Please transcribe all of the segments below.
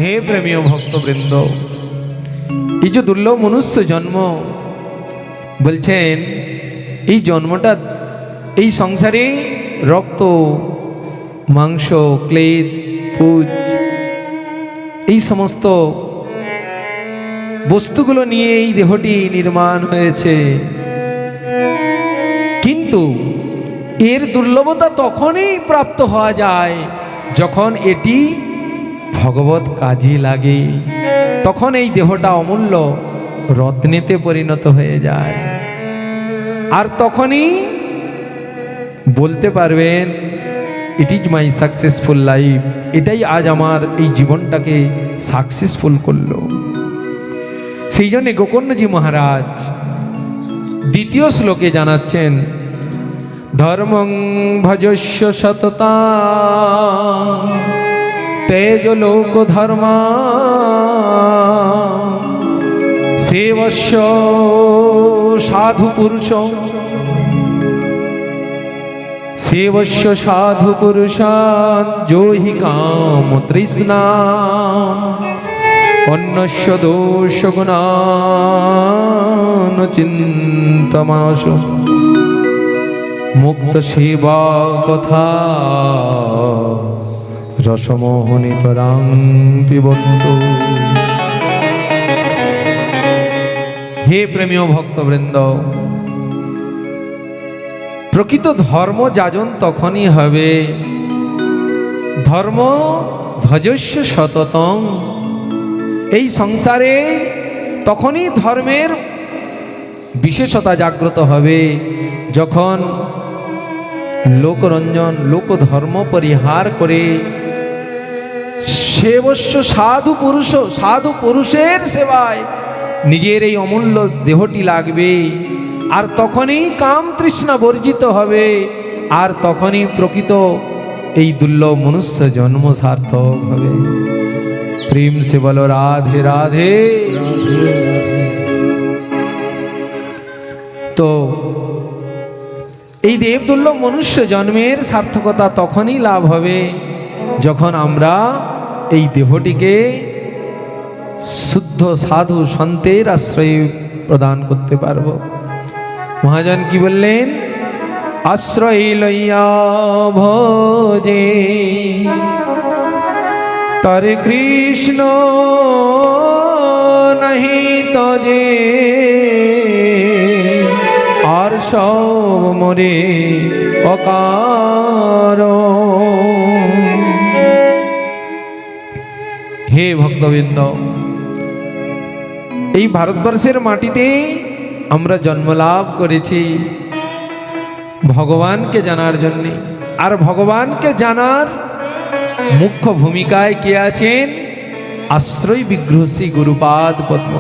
হে প্রেমীয় ভক্তবৃন্দ, এই যে দুর্লভ মনুষ্য জন্ম বলছেন, এই জন্মটা এই সংসারে রক্ত মাংস ক্লেদ পুজ এই সমস্ত বস্তুগুলো নিয়ে এই দেহটি নির্মাণ হয়েছে। কিন্তু এর দুর্লভতা তখনই প্রাপ্ত হওয়া যায় যখন এটি ভগবত কাজে লাগে, তখন এই দেহটা অমূল্য রত্নেতে পরিণত হয়ে যায়। আর তখনই বলতে পারবেন it is my successful life, এটাই আজ আমার এই জীবনটাকে সাকসেসফুল করলো। সেই জন্যে গোকর্ণজি মহারাজ দ্বিতীয় শ্লোকে জানাচ্ছেন, ধর্মং ভজস্য সততা তেজ লোক ধর্মা সেবস্য সাধু পুরুষ সেবস্য সাধু পুরুষান যোহি কাম তৃষ্ণা অন্যস্য দোষ গুণান চিন্তমাসু মুক্ত সেবা কথা রসমোহনী পরাং পিবন্ত। হে প্রেমীয় ভক্তবৃন্দ, প্রকৃত ধর্ম যাজন তখনই হবে, ধর্ম ভজস্য সততং, এই সংসারে তখনই ধর্মের বিশেষতা জাগ্রত হবে যখন লোকরঞ্জন লোকধর্ম পরিহার করে সেবস্য সাধু পুরুষের সেবায় নিজের এই অমূল্য দেহটি লাগবে। আর তখনই কাম তৃষ্ণা বর্জিত হবে, আর তখনই প্রকৃত এই দুর্লভ মনুষ্য জন্ম সার্থক হবে। প্রেম সে বলো রাধে রাধে। তো এই দেব দুর্লভ মনুষ্য জন্মের সার্থকতা তখনই লাভ হবে যখন আমরা এই দেহটিকে শুদ্ধ সাধু সন্তের আশ্রয় প্রদান করতে পারব। মহাজন কি বললেন, আশ্রয় লইয়া ভজে তরে কৃষ্ণ নাহি তজে আর সব মরে অকার। হে ভক্তবৃন্দ, এই ভারতবর্ষের মাটিতে আমরা জন্মলাভ করেছি ভগবানকে জানার জন্যে। আর ভগবানকে জানার মুখ্য ভূমিকায় কে আছেন? আশ্রয় বিগ্রহ শ্রী গুরুপাদ পদ্ম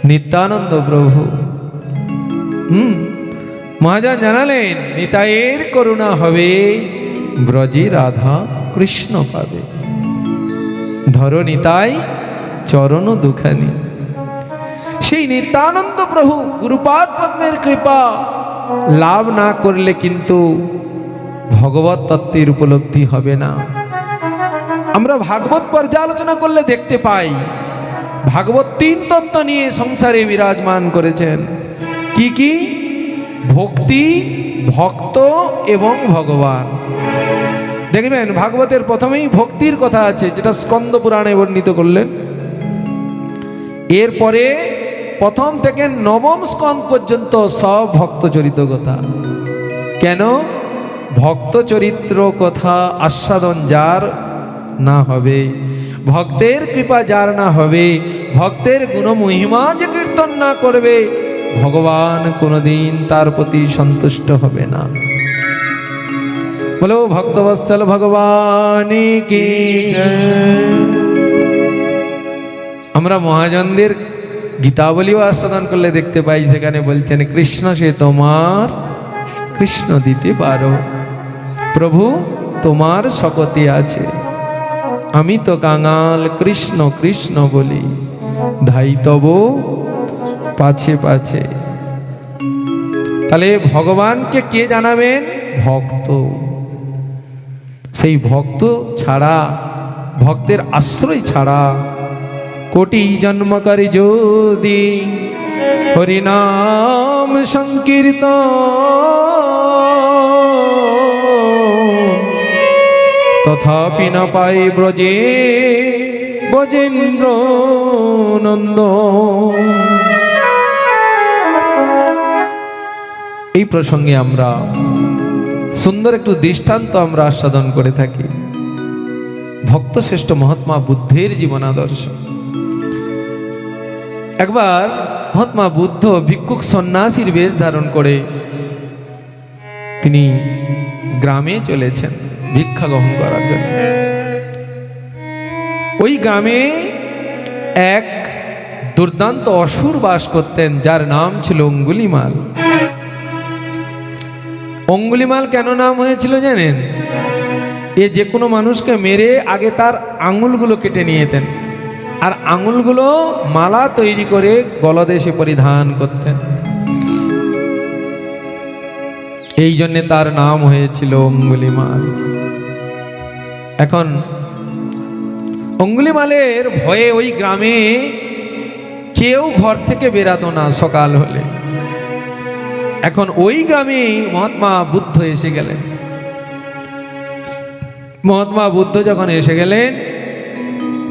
নিত্যানন্দ প্রভু। মহাজন জানালেন, নিতাইয়ের করুণা হবে ব্রজে রাধা কৃষ্ণ পাবে। ধরো নিতাই চরণ দুখানি। সেই নিত্যানন্দ প্রভু গুরুপাদ পদ্মের কৃপা লাভ না করলে কিন্তু ভগবত তত্ত্বের উপলব্ধি হবে না। আমরা ভাগবত পর্যালোচনা করলে দেখতে পাই ভাগবত তিন তত্ত্ব নিয়ে সংসারে বিরাজমান করেছেন। কি কি? ভক্তি, ভক্ত এবং ভগবান। দেখবেন ভাগবতের প্রথমেই ভক্তির কথা আছে, যেটা স্কন্দ পুরাণে বর্ণিত করলেন। এরপরে প্রথম থেকে নবম স্কন্দ পর্যন্ত সব ভক্ত চরিত্র কথা। কেন? ভক্ত চরিত্র কথা আস্বাদন যার না হবে, ভক্তের কৃপা যার না হবে, ভক্তের গুণ মহিমা যে কীর্তন না করবে, ভগবান কোনোদিন তার প্রতি সন্তুষ্ট হবে না। বলো ভক্তবৎসল ভগবান কি জয়। আমরা মহাজনদের গীতাবলীও আস্বাদন করলে দেখতে পাই, সেখানে বলছেন কৃষ্ণ সে তোমার কৃষ্ণ দিতে পারো, প্রভু তোমার শকতি আছে, আমি তো কাঙাল কৃষ্ণ কৃষ্ণ বলি, ধাই তব পাছে পাছে। তাহলে ভগবানকে কে জানাবেন? ভক্ত। সেই ভক্ত ছাড়া ভক্তের আশ্রয় ছাড়া কোটি জন্ম করে যদি হরিনাম সংকীর্তন তথাপি না পাই ব্রজে ব্রজেন্দ্র নন্দ। এই প্রসঙ্গে আমরা সুন্দর একটু দৃষ্টান্ত আমরা আস্বাদন করে থাকি। ভক্ত শ্রেষ্ঠ মহাত্মা বুদ্ধের জীবনাদর্শ। একবার মহাত্মা বুদ্ধ ভিক্ষুক সন্ন্যাসীর বেশ ধারণ করে তিনি গ্রামে চলেছেন ভিক্ষা গ্রহণ করার জন্য। ওই গ্রামে এক দুর্দান্ত অসুর বাস করতেন, যার নাম ছিল অঙ্গুলিমাল। অঙ্গুলিমাল কেন নাম হয়েছিল জানেন? এ যে কোনো মানুষকে মেরে আগে তার আঙুলগুলো কেটে নিয়ে যেতেন, আর আঙুলগুলো মালা তৈরি করে গলদেশে পরিধান করতেন। এই জন্যে তার নাম হয়েছিল অঙ্গুলিমাল। এখন অঙ্গুলিমালের ভয়ে ওই গ্রামে কেউ ঘর থেকে বেরাতো না সকাল হলে। এখন ওই গ্রামে মহাত্মা বুদ্ধ এসে গেলেন। মহাত্মা বুদ্ধ যখন এসে গেলেন,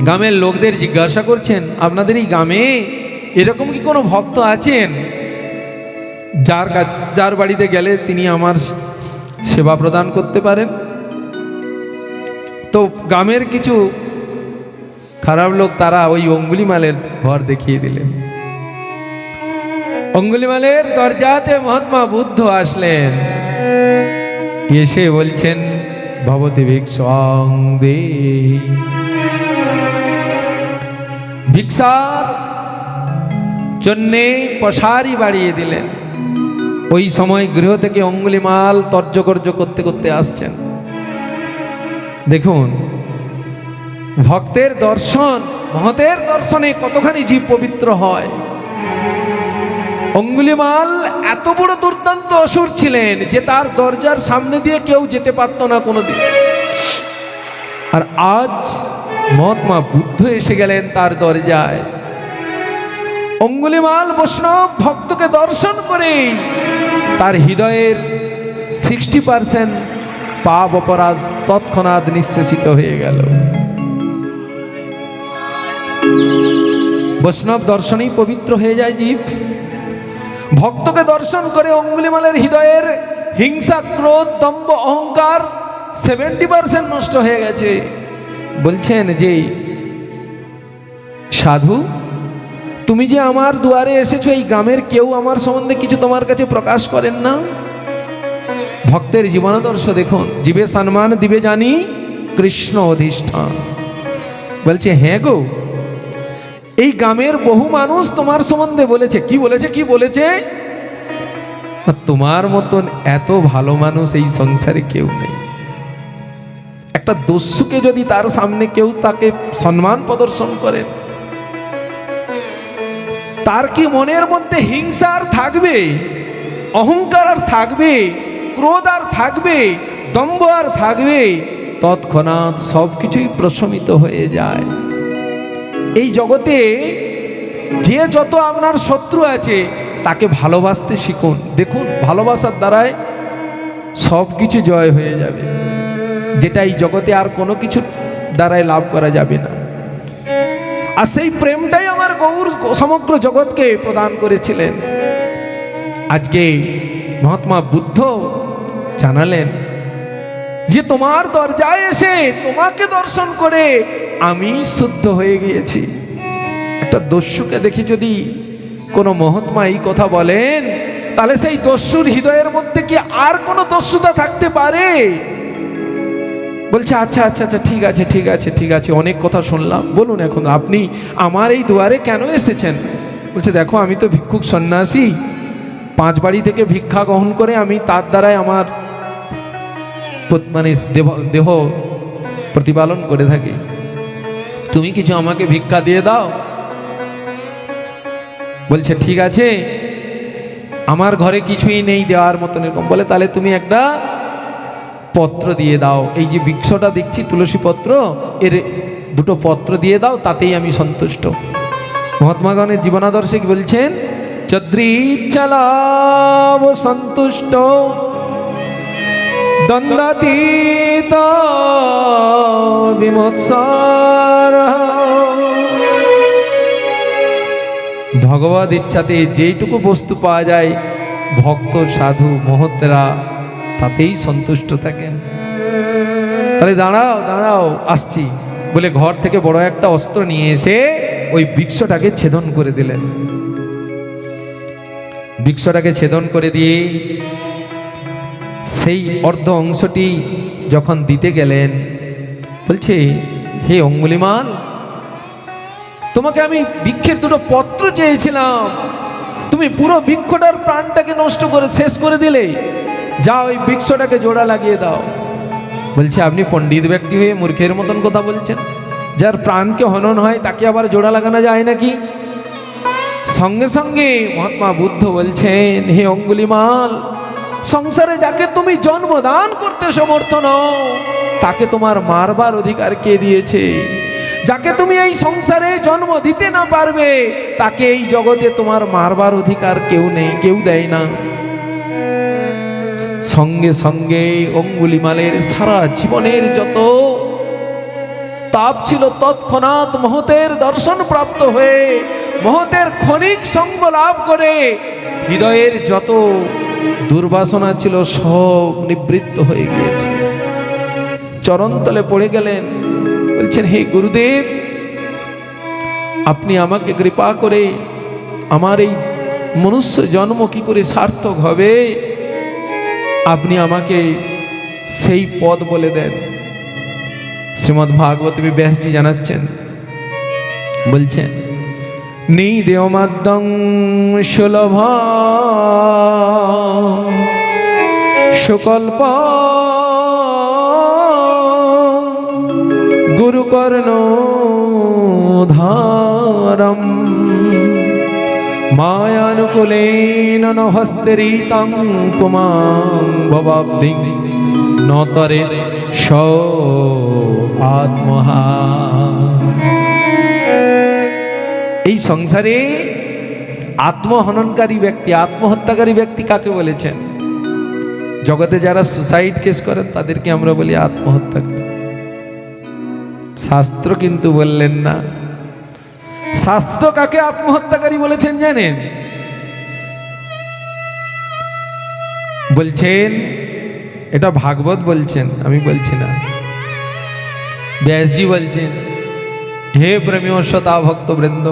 গ্রামের লোকদের জিজ্ঞাসা করছেন, আপনাদের এই গ্রামে এরকম কি কোনো ভক্ত আছেন যার বাড়িতে গেলে তিনি আমার সেবা প্রদান করতে পারেন? তো গ্রামের কিছু খারাপ লোক তারা ওই অঙ্গুলিমালের ঘর দেখিয়ে দিলেন। অঙ্গুলিমালের দরজাতে মহাত্মা বুদ্ধ আসলেন, এসে বলছেন, ভবতি ভিক্ষাং দে। ভিক্ষার জন্যে পশারি বাড়িয়ে দিলেন। ওই সময় গৃহ থেকে অঙ্গুলিমাল তর্জগর্জ করতে করতে আসছেন। দেখুন, ভক্তের দর্শন, মহতের দর্শনে কতখানি জীব পবিত্র হয়। অঙ্গুলিমাল এত বড় দুর্দান্ত অসুর ছিলেন যে তার দরজার সামনে দিয়ে কেউ যেতে পারত না কোনোদিন। আর আজ মহাত্মা বুদ্ধ এসে গেলেন তার দরজায়। অঙ্গুলিমাল বৈষ্ণব ভক্তকে দর্শন করে তার হৃদয়ের 60% পাপ অপরাধ তৎক্ষণাৎ নিঃশেষিত হয়ে গেল। বৈষ্ণব দর্শনেই পবিত্র হয়ে যায় জীব। ভক্তকে দর্শন করে অঙ্গুলিমালের হৃদয়ের হিংসা, ক্রোধ, দম্ভ, অহংকার 70% নষ্ট হয়ে গেছে। বলছেন যে, সাধু, তুমি যে আমার দুয়ারে এসেছো, এই গ্রামের কেউ আমার সম্বন্ধে কিছু তোমার কাছে প্রকাশ করেন না? ভক্তের জীবনাদর্শ দেখুন, জীবে সম্মান দিবে জানি কৃষ্ণ অধিষ্ঠান। বলছে, হ্যাঁ গো, এই গ্রামের বহু মানুষ তোমার সম্বন্ধে বলেছে। কি বলেছে? কি বলেছে? তোমার মতন এত ভালো মানুষ এই সংসারে কেউ নেই। একটা দস্যুকে যদি তার সামনে কেউ তাকে সম্মান প্রদর্শন করেন, তার কি মনের মধ্যে হিংসা আর থাকবে, অহংকার আর থাকবে, ক্রোধ আর থাকবে, দম্ভ আর থাকবে? তৎক্ষণাৎ সবকিছুই প্রশমিত হয়ে যায়। এই জগতে যে যত আপনার শত্রু আছে তাকে ভালোবাসতে শিখুন। দেখুন, ভালোবাসার দ্বারাই সব কিছু জয় হয়ে যাবে, যেটা এই জগতে আর কোনো কিছু দ্বারাই লাভ করা যাবে না। আর সেই প্রেমটাই আমার গৌর সমগ্র জগৎকে প্রদান করেছিলেন। আজকে মহাত্মা বুদ্ধ জানালেন যে তোমার দরজায় এসে তোমাকে দর্শন করে আমি শুদ্ধ হয়ে গিয়েছি। একটা দস্যুকে দেখি যদি কোনো মহাত্মা এই কথা বলেন, তাহলে সেই দস্যুর হৃদয়ের মধ্যে কি আর কোনো দস্যুতা থাকতে পারে? বলছে, আচ্ছা আচ্ছা আচ্ছা, ঠিক আছে ঠিক আছে ঠিক আছে, অনেক কথা শুনলাম, বলুন এখন আপনি আমার এই দুয়ারে কেন এসেছেন? বলছে, দেখো, আমি তো ভিক্ষুক সন্ন্যাসী, 5 বাড়ি থেকে ভিক্ষা গ্রহণ করে আমি তার দ্বারাই আমার মানে দেহ প্রতিপালন করে থাকি। তুমি কিছু আমাকে ভিক্ষা দিয়ে দাও। বলছে, ঠিক আছে, আমার ঘরে কিছুই নেই দেওয়ার মতন এরকম। বলে, তাহলে তুমি একটা পত্র দিয়ে দাও। এই যে বৃক্ষটা দেখছি তুলসী পত্র, এর দুটো পত্র দিয়ে দাও, তাতেই আমি সন্তুষ্ট। মহাত্মাগণের জীবনাদর্শে কি বলছেন? চদ্রিচ্ছলাভ সন্তুষ্ট দ্বন্দ্বাতীত বিমৎসর। ভগবদ ইচ্ছাতে যেইটুকু বস্তু পাওয়া যায় ভক্ত সাধু মহতেরা তাতেই সন্তুষ্ট থাকেন। তাহলে দাঁড়াও দাঁড়াও আসছি বলে ঘর থেকে বড় একটা অস্ত্র নিয়ে এসে ওই বৃক্ষটাকে ছেদন করে দিলেন। বৃক্ষটাকে ছেদন করে দিয়ে সেই অর্ধ অংশটি যখন দিতে গেলেন, বলছে হে অঙ্গুলিমাল, তোমাকে আমি বৃক্ষের দুটো পত্র চেয়েছিলাম, তুমি পুরো বৃক্ষটার প্রাণটাকে নষ্ট করে শেষ করে দিলে, যা ওই বৃক্ষটাকে জোড়া লাগিয়ে দাও। বলছে আপনি পণ্ডিত ব্যক্তি হয়ে মূর্খের মতন কথা বলছেন, যার প্রাণকে হনন হয় তাকে আবার জোড়া লাগানো যায় নাকি? সঙ্গে সঙ্গে মহাত্মা বুদ্ধ বলছেন, হে অঙ্গুলিমাল, সংসারে যাকে তুমি জন্মদান করতে সমর্থ নও তাকে তোমার মারবার অধিকার কে দিয়েছে? যাকে তুমি এই সংসারে জন্ম দিতে না পারবে তাকে এই জগতে তোমার মারবার অধিকার কেউ নেই, কেউ দেয় না। সঙ্গে সঙ্গে অঙ্গুলিমালের সারা জীবনের যত তাপ ছিল তৎক্ষণাৎ মহতের দর্শন প্রাপ্ত হয়ে মহতের ক্ষণিক সঙ্গ লাভ করে হৃদয়ের যত দুর্বাসনা ছিল সব নিবৃত্ত হয়ে গিয়েছে। চরণতলে পড়ে গেলেন, বলছেন হে গুরুদেব, আপনি আমাকে কৃপা করে আমার এই মনুষ্য জন্ম কি করে সার্থক হবে আপনি আমাকে সেই পদ বলে দেন। শ্রীমদ্ ভাগবত ব্যাসজি জানাচ্ছেন, বলছেন নিদেয় মাদ্যং সুলভ সুকল্প গুরুকর্ণ ধারম মায়ানুকূলেন হস্তেরিতং পুমাং ভবাব্ধিং নতরে স আত্মহা। এই সংসারে আত্মহননকারী ব্যক্তি, আত্মহত্যাকারী ব্যক্তি কাকে বলেছেন? জগতে যারা সুসাইড কেস করেন তাদেরকে আমরা বলি আত্মহত্যাকারী। শাস্ত্র কিন্তু বললেন না। শাস্ত্র কাকে আত্মহত্যাকারী বলেছেন জানেন? বলছেন, এটা ভাগবত বলছেন, আমি বলছি না, ব্যাসজি বলছেন, হে প্রেমীয় শ্রোতা ভক্তবৃন্দ,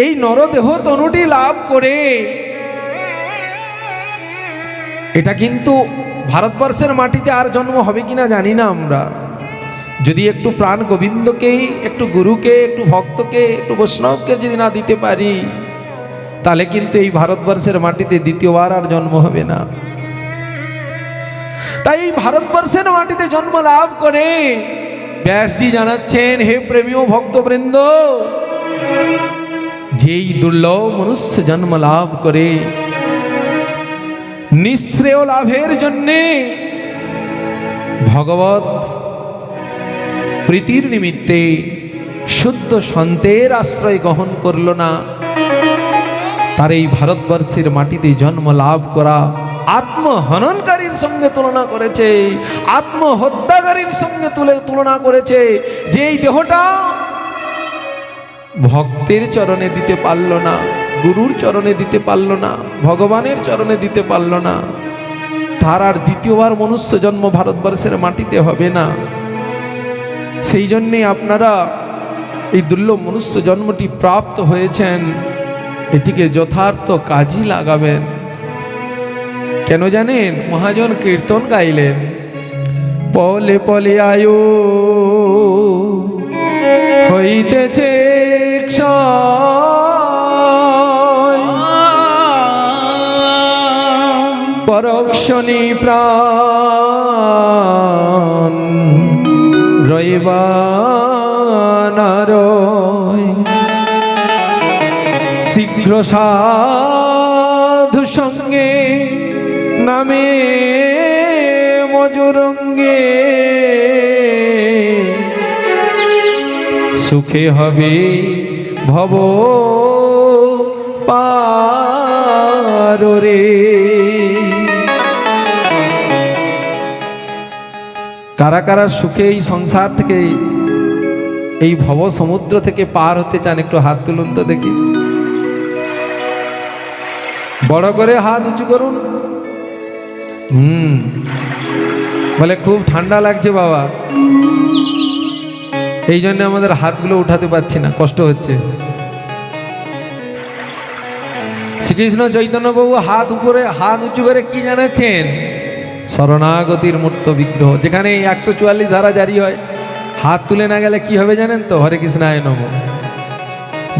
এই নরদেহ তনুটি লাভ করে এটা কিন্তু ভারতবর্ষের মাটিতে আর জন্ম হবে কিনা জানি না আমরা। যদি একটু প্রাণ গোবিন্দকে, একটু গুরুকে, একটু ভক্তকে, একটু বৈষ্ণবকে যদি না দিতে পারি তাহলে কিন্তু এই ভারতবর্ষের মাটিতে দ্বিতীয়বার আর জন্ম হবে না। তাই এই ভারতবর্ষের মাটিতে জন্ম লাভ করে ব্যাসজি জানাচ্ছেন, হে প্রেমীয় ভক্তবৃন্দ, যেই দুর্লভ মনুষ্য জন্ম লাভ করে নিঃশ্রেয় লাভের জন্যে ভগবত প্রীতির নিমিত্তে শুদ্ধ সন্তের আশ্রয় গ্রহণ করল না, তার এই ভারতবর্ষের মাটিতে জন্ম লাভ করা আত্মহননকারীর সঙ্গে তুলনা করেছে, আত্মহত্যাকারীর সঙ্গে তুলনা করেছে। যে এই দেহটা ভক্তের চরণে দিতে পারল না, গুরুর চরণে দিতে পারল না, ভগবানের চরণে দিতে পারল না, তার আর দ্বিতীয়বার মনুষ্য জন্ম ভারতবর্ষের মাটিতে হবে না। সেই জন্যে আপনারা এই দুর্লভ মনুষ্য জন্মটি প্রাপ্ত হয়েছেন, এটিকে যথার্থ কাজই লাগাবেন। কেন জানেন? মহাজন কীর্তন গাইলেন, পলে পলে আয়ো হইতেছে পরক্ষণে প্রাণ রইবানার শীঘ্র সাধু সঙ্গে নামে মজুরঙ্গে সুখে হবে ভব পার রে। কারা কারা সুখে এই সংসার থেকে, এই ভব সমুদ্র থেকে পার হতে চান? একটু হাত তুলুন তো দেখি, বড় করে হাত উঁচু করুন। বলে খুব ঠান্ডা লাগছে বাবা, এই জন্য আমাদের হাতগুলো উঠাতে পারছি না, কষ্ট হচ্ছে। শ্রীকৃষ্ণ চৈতন্য বাবু হাত উপরে, হাত উঁচু করে কি জানাচ্ছেন? শরণাগতির মূর্ত বিগ্রহ। যেখানে 144 ধারা জারি হয়, হাত তুলে না গেলে কি হবে জানেন তো? হরে কৃষ্ণায় নমঃ।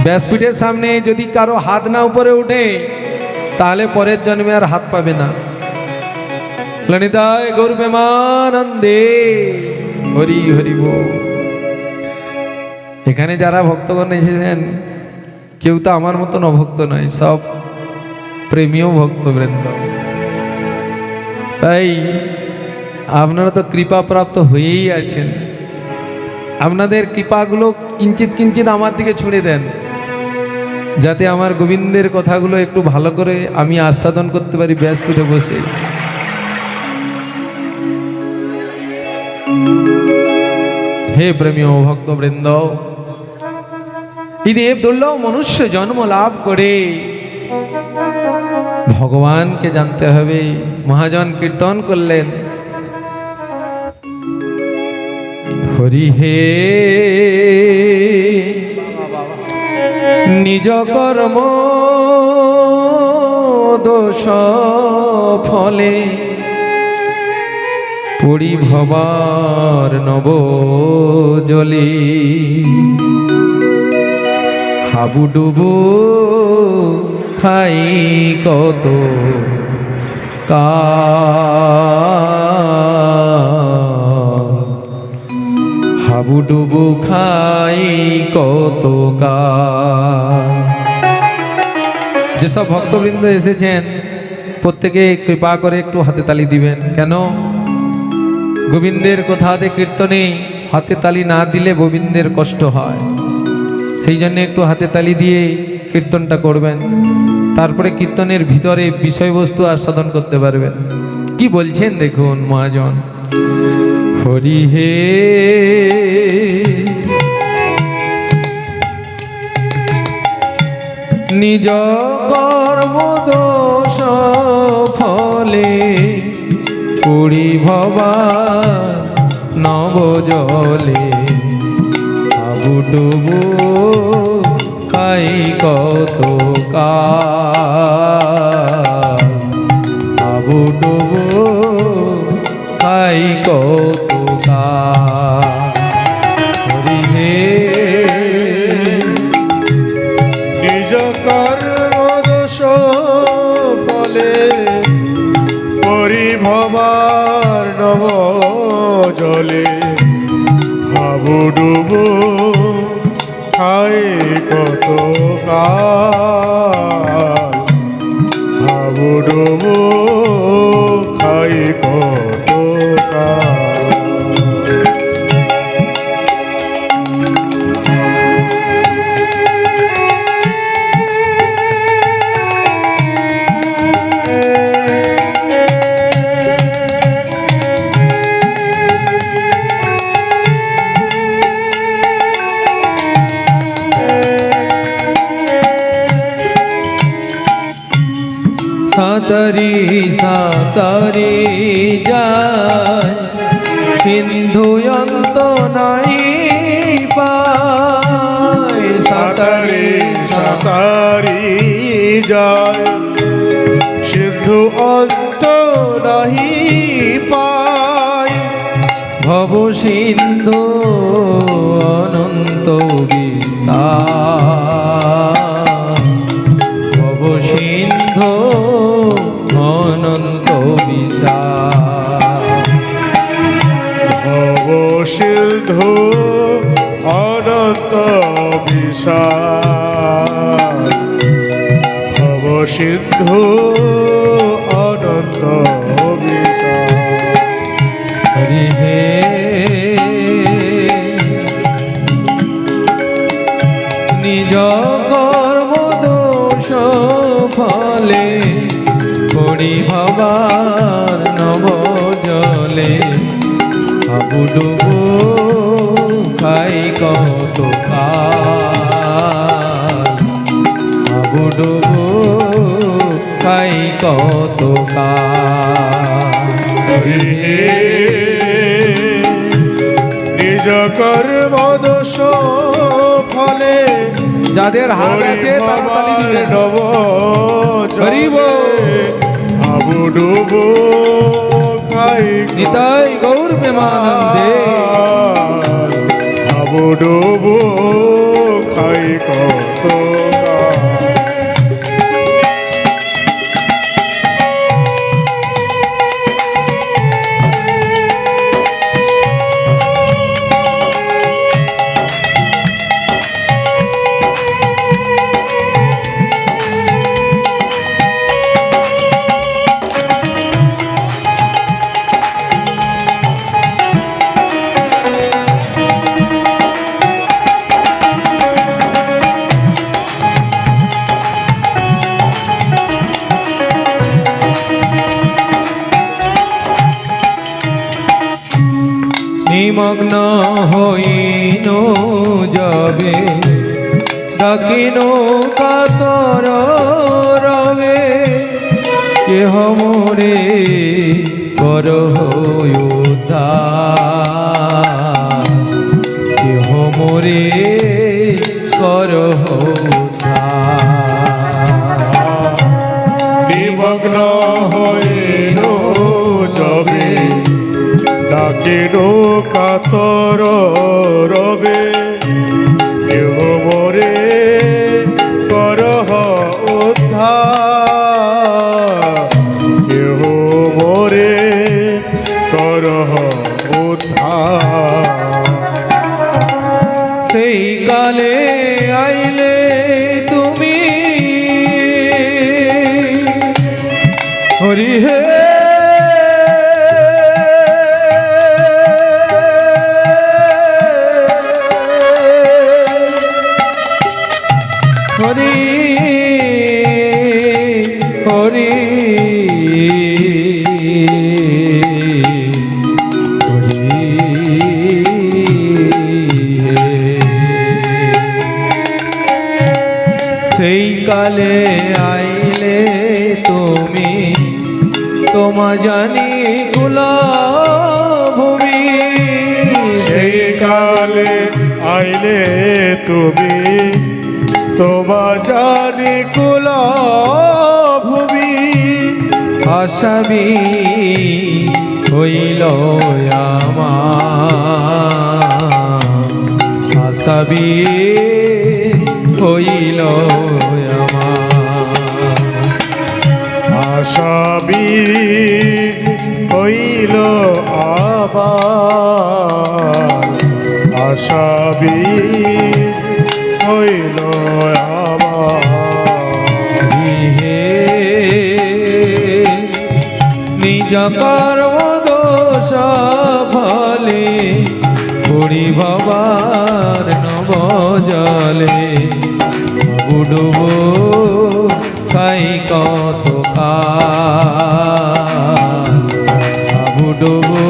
ব্যাসপীঠের সামনে যদি কারো হাত না উপরে উঠে, তাহলে পরের জন্মে আর হাত পাবে না। ললিতায় গৌর প্রেমানন্দে হরি হরি বল। এখানে যারা ভক্তগণ এসেছেন, কেউ তো আমার মতন অভক্ত নয়, সব প্রেমীয় ভক্তবৃন্দ। তাই আপনারা তো কৃপাপ্রাপ্ত হয়েই আছেন। আপনাদের কৃপাগুলো কিঞ্চিত কিঞ্চিত আমার দিকে ছুঁড়ে দেন, যাতে আমার গোবিন্দের কথাগুলো একটু ভালো করে আমি আস্বাদন করতে পারি ব্যাসপীঠে বসে। হে প্রেমীয় ভক্তবৃন্দ, এই দেব দুর্লভ মনুষ্য জন্ম লাভ করে ভগবানকে জানতে হবে। মহাজন কীর্তন করলেন, হরি হে নিজ কর্ম দোষ ফলে পরিভবার নব জলে হাবুডুবু খাই কত হাবুডুবু খাই কত। যেসব ভক্তবৃন্দ এসেছেন প্রত্যেকে কৃপা করে একটু হাতে তালি দিবেন। কেন? গোবিন্দের কথাতে কীর্তনে হাতে তালি না দিলে গোবিন্দের কষ্ট হয়, সেই জন্য একটু হাতে তালি দিয়ে কীর্তনটা করবেন। তারপরে কীর্তনের ভিতরে বিষয়বস্তু আস্বাদন করতে পারবেন। কি বলছেন দেখুন মহাজন, হরি হে নিজ কর্ম দোষ ফলে পরিভবা নব জলে হাবুডুবু খাই কত হাবুডুবু খাই কত হরি হে নিজ কর্ম দোষ ফলে পরিভবার নব জলে হাবুডুবু খাই কত হাবুডুবু খাই কত সাঁতারি সাঁতারি যায় সিন্ধু অন্ত নাই পায়। সাঁতারি সাঁতারি যায় সিন্ধু অন্ত নাহি পায়। ভব সিন্ধু অনন্ত বিশাল, ভব সিন্ধু অনন্ত বিশাল। ভব সিন্ধু অনন্ত বিশাল, ভব সিন্ধু অনন্ত বিশাল। হরি হে ফলে পড়ি ভবার নব জলে হাবুডুবু খাই কত কাল হাবুডুবু খাই কত কাল নিজ কর্ম দোষ ফলে যাদের হাত আছে তারা তালি দিবেন। নব হরি বল। হাবুডুবু খাই নিতাই গৌর প্রেমানন্দে হাবুডুবু খাই কত নিমগ্ন হইন যাবে ডাকিন কাতর রবে কেহ মোরে কর উদ্ধার কেহ মোরে কর উদ্ধার নিমগ্ন হইল যাবে ডাকেন কাতর রবে কেহ মোরে করহ উদ্ধার কেহ মোরে করহ উদ্ধার সেই কালে আইলে তুমি হরি হে হরি হরি সেই কালে আইলে তুমি তোমা জানি কুলভূমি সেই কালে আইলে তুমি তোমা জানি কুল ভূমি আসামি হইল আমার আসামি হইল আমার আশা বীজ হইল আবার আশা বীজ হইল আবার হে নিজ কর্ম দোষ ফলে পড়ি ভবার নব জলে বুডুবো খাই কত কাল বুডুবো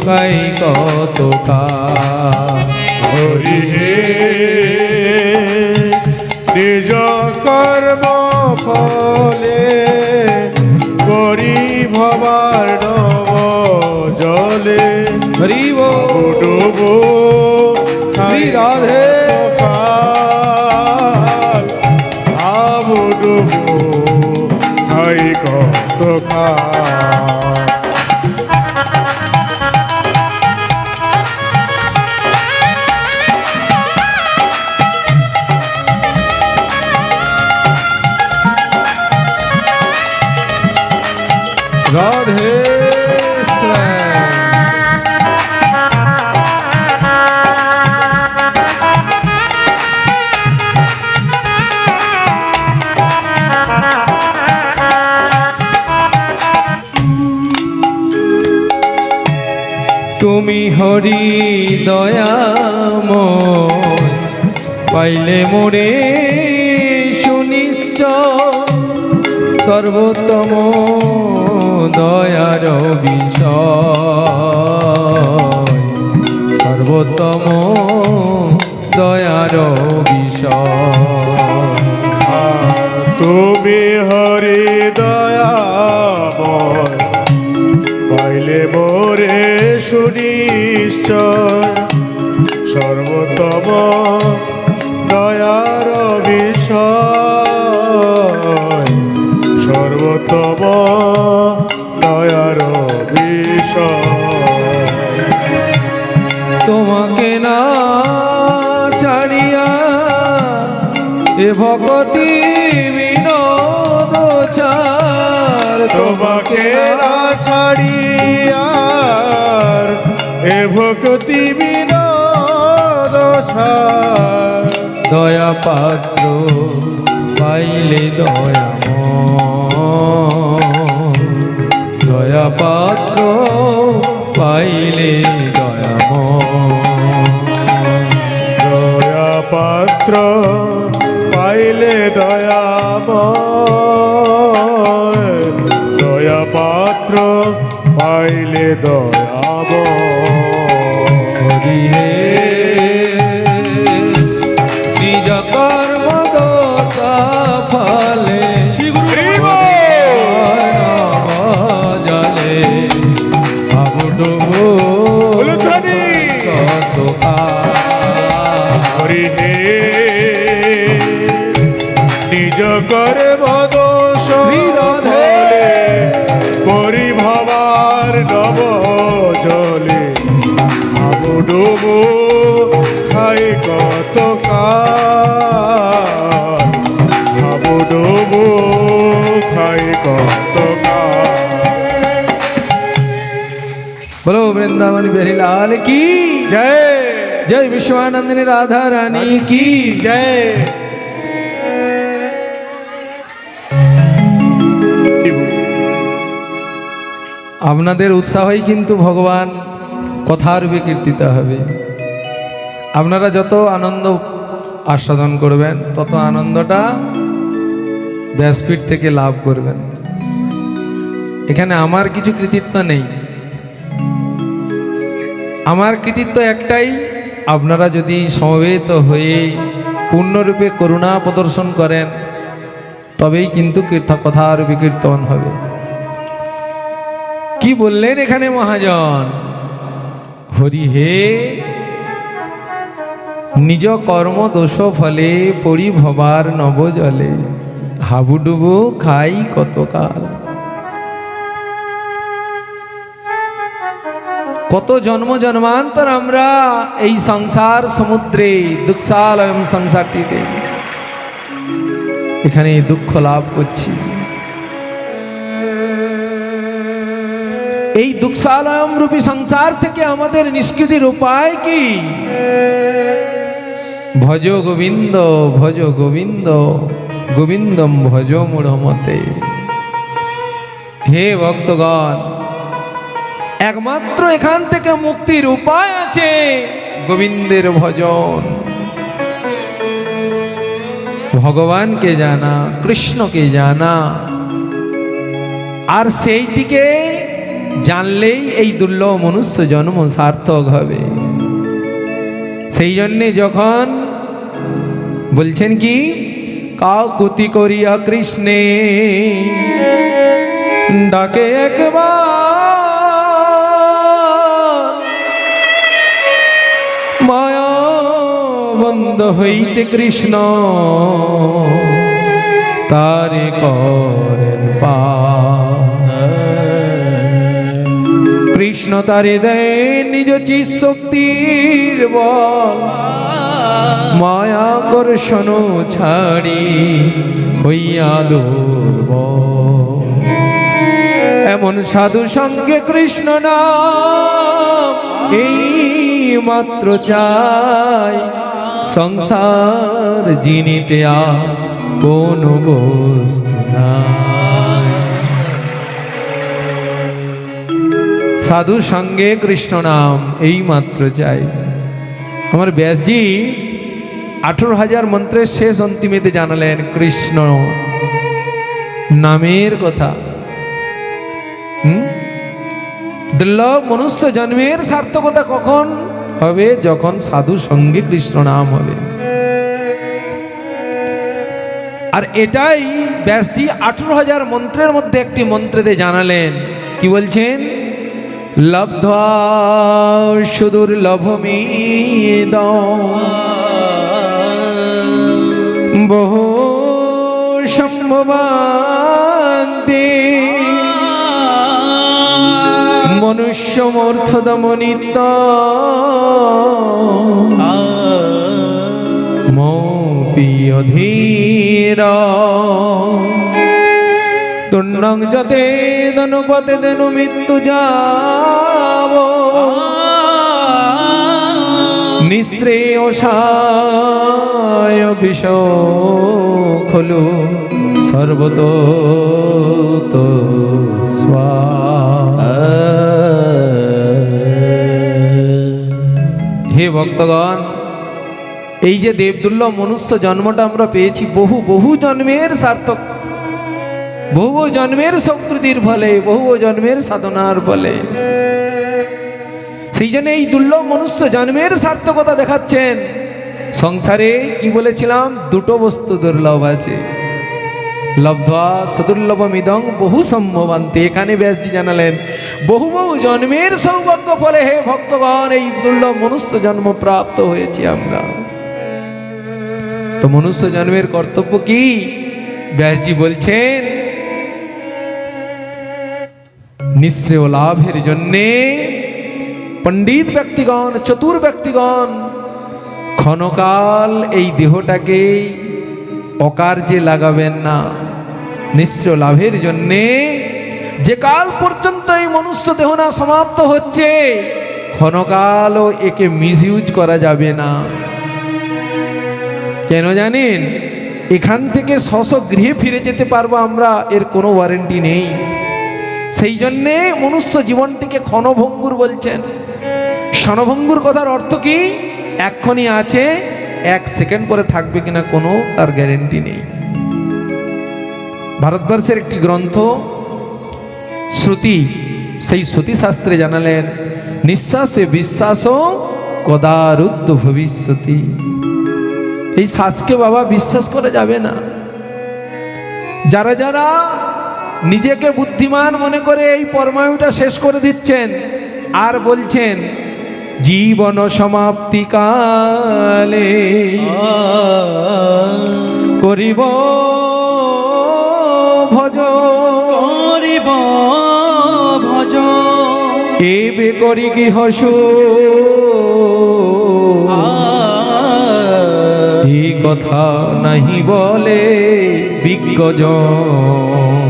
খাই কত কাল হরি হে নিজ কর্ম ফলে করি ভবার নব জলে হরি বল। ডুবো শ্রী রাধে আবু ডুবো খাই কত রাধে শ্যাম। তুমি হরি দয়াময় পাইলে মোরে সুনিশ্চয় সর্বোত্তম দয়ার বিষয়, সর্বোত্তম দয়ার বিষয়। তুমি হরি দয়াময়, পাইলে মোরে সুনিশ্চয়, সর্বোত্তম দয়ার বিষয়, সর্বোত্তম দয়ার বিষয়। তোমাকে না ছাড়িয়া এ ভগতি বিনোদ চার, তোমাকে না ছাড়িয়া এ ভক্তি বিনোদ ছাড়। দয়া পাত্র পাইলে দয়াময়, দয়া পাত্র পাইলে দয়াময়, দয়া পাত্র পাইলে দয়াময়, দয়া পাত্র পাইলে দয়াময়। হরি হে নিজ কর্ম দোষ ফলে জলে আবু ডুবু উলুধ্বনি। কত হরি হে নিজ কর্ম দোষ শ্রীরাধে। ফলে পরিভবার নব জলে আবু ডুবু খাই কত কাল, আবু ডুবু খাই কত কাল। बोलो वृंदावन बिहारी लाल की जय जय, विश्वानंदिनी राधा रानी की जय। আপনাদের উৎসাহই কিন্তু ভগবান কথার বিকীর্তিত হবে। আপনারা যত আনন্দ আস্বাদন করবেন তত আনন্দটা ব্যাসপীঠ থেকে লাভ করবেন। এখানে আমার কিছু কৃতিত্ব নেই, আমার কৃতিত্ব একটাই, আপনারা যদি সমবেত হয়ে পূর্ণরূপে করুণা প্রদর্শন করেন তবেই কিন্তু কথার বিকীর্তন হবে। কি বললেন এখানে মহাজন? হরি হে নিজ কর্ম দোষ ফলে পরিভবার নবজলে হাবুডুবু খাই কতকাল। কত জন্ম জন্মান্তর আমরা এই সংসার সমুদ্রে দুঃসালয়ম সংসারটিতে এখানে দুঃখ লাভ করছি। এই দুঃসালয়ম রূপী সংসার থেকে আমাদের নিষ্কৃতির উপায় কি? ভজ গোবিন্দ ভজ গোবিন্দ, গোবিন্দম ভজ মূঢ়মতে। হে ভক্তগণ, একমাত্র এখান থেকে মুক্তির উপায় আছে গোবিন্দের ভজন। ভগবানকে জানা, কৃষ্ণকে জানা, আর সেইটিকে জানলেই এই দুর্লভ মনুষ্য জন্ম সার্থক হবে। সেই জন্যে যখন বলছেন কি কাকুতি করিয়া কৃষ্ণে ডাকে একবার, মায়া বন্ধ হইতে কৃষ্ণ তারে করেন পার। কৃষ্ণ তারে দেন নিজ চিৎ শক্তির বল, মায়া কর্ষণ ছাড়ি হইয়া দুর্বল। এমন সাধু সঙ্গে কৃষ্ণ নাম এই মাত্র চাই, সংসার জিনিতে আর কোন বস্তু নাই। সাধু সঙ্গে কৃষ্ণ নাম এই মাত্র চাই। আমার ব্যাসজি 18,000 মন্ত্রের শেষ অন্তিমেতে জানালেন কৃষ্ণ নামের কথা। দুর্লভ মনুষ্য জন্মের সার্থকতা কখন হবে? যখন সাধু সঙ্গে কৃষ্ণ নাম হবে। আর এটাই ব্যাসজি 18,000 মন্ত্রের মধ্যে একটি মন্ত্রেতে জানালেন। কি বলছেন? লব্ধ্বা সুদুর্লভমিদং বহু সম্ভবান্তি মনুষ্যমর্থদমনিত মৌপি অধীর তুণ্ডং যতে দনুপতে দেনু মৃত্যু যাব নিঃশ্রেয়সায় বিষ খলু সর্বত স্বা। হে ভক্তগণ, এই যে দেবদুর্লভ মনুষ্য জন্মটা আমরা পেয়েছি বহু বহু জন্মের সার্থক, বহু জন্মের সংস্কৃতির ফলে, বহু জন্মের সাধনার ফলে। সেই জন্য এই দুর্লভ মনুষ্য জন্মের সার্থকতা দেখাচ্ছেন। সংসারে কি বলেছিলাম? দুটো বস্তু দুর্লভ আছে, লব্ধ্বা সুদুর্লভমিদং বহু সম্ভবান্তি। এখানে ব্যাসজি জানালেন বহু বহু জন্মের সৌভাগ্য ফলে হে ভক্তগণ এই দুর্লভ মনুষ্য জন্ম প্রাপ্ত হয়েছি আমরা। তো মনুষ্য জন্মের কর্তব্য কি? ব্যাসজি বলছেন নিঃশ্রেয় লাভের জন্যে পণ্ডিত ব্যক্তিগণ, চতুর ব্যক্তিগণ ক্ষণকাল এই দেহটাকে অকার্যে লাগাবেন না। নিঃশ্রেয় লাভের জন্যে যে কাল পর্যন্ত এই মনুষ্য দেহ না সমাপ্ত হচ্ছে, ক্ষণকালও একে মিসইউজ করা যাবে না। কেন জানেন? এখান থেকে স্ব গৃহে ফিরে যেতে পারবো আমরা, এর কোনো ওয়ারেন্টি নেই। সেই জন্যে মনুষ্য জীবনটিকে ক্ষণভঙ্গুর বলছেন। ক্ষণভঙ্গুর কথার অর্থ কি? এক্ষুনি আছে, 1 সেকেন্ড পরে থাকবে কিনা কোনো তার গ্যারেন্টি নেই। ভারতবর্ষের একটি গ্রন্থ শ্রুতি, সেই শ্রুতি শাস্ত্রে জানালেন নিঃশ্বাসে বিশ্বাস কদারুদ্ধ ভবিষ্যতি। এই শ্বাসকে বাবা বিশ্বাস করা যাবে না। যারা যারা নিজেকে বুদ্ধিমান মনে করে এই পরমায়ুটা শেষ করে দিচ্ছেন আর বলছেন জীবন সমাপ্তি কালে করিব ভজ করিব ভজ এবে করি কি হসু, এই কথা নাহি বলে বিজ্ঞজন।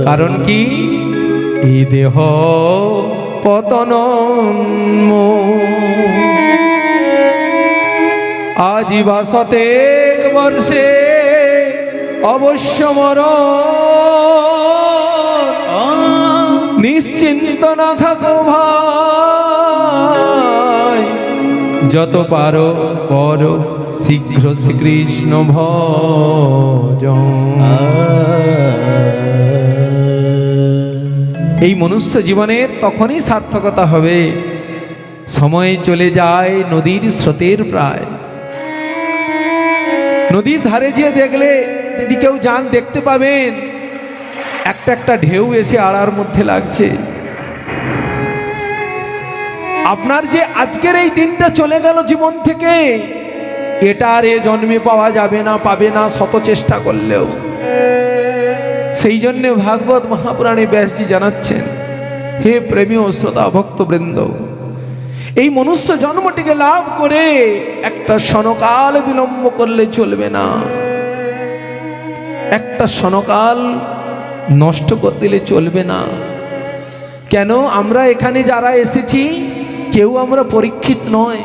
কারণ কি? এই দেহ পতন আজীবা শতেক বর্ষে অবশ্য মর, নিশ্চিন্ত না থাকো ভাই, যত পারো করো শীঘ্র শ্রীকৃষ্ণ ভজন। এই মনুষ্য জীবনের তখনই সার্থকতা হবে সময় চলে যায় নদীর স্রোতের প্রায়। নদীর ধারে গিয়ে দেখলে যদি কেউ যান দেখতে পাবেন একটা একটা ঢেউ এসে আড়ার মধ্যে লাগছে। আপনার যে আজকের এই দিনটা চলে গেল জীবন থেকে, এটা আর এ জন্মে পাওয়া যাবে না, পাবে না শত চেষ্টা করলেও। সেই জন্য ভাগবত মহাপুরাণে ব্যাসজি জানাচ্ছেন, হে প্রেমী ও শ্রোতা ভক্তবৃন্দ, এই মনুষ্য জন্মটিকে লাভ করে একটা ক্ষণকাল বিলম্ব করলে চলবে না, একটা ক্ষণকাল নষ্ট করে দিলে চলবে না। কেন? আমরা এখানে যারা এসেছি কেউ আমরা পরীক্ষিত নয়,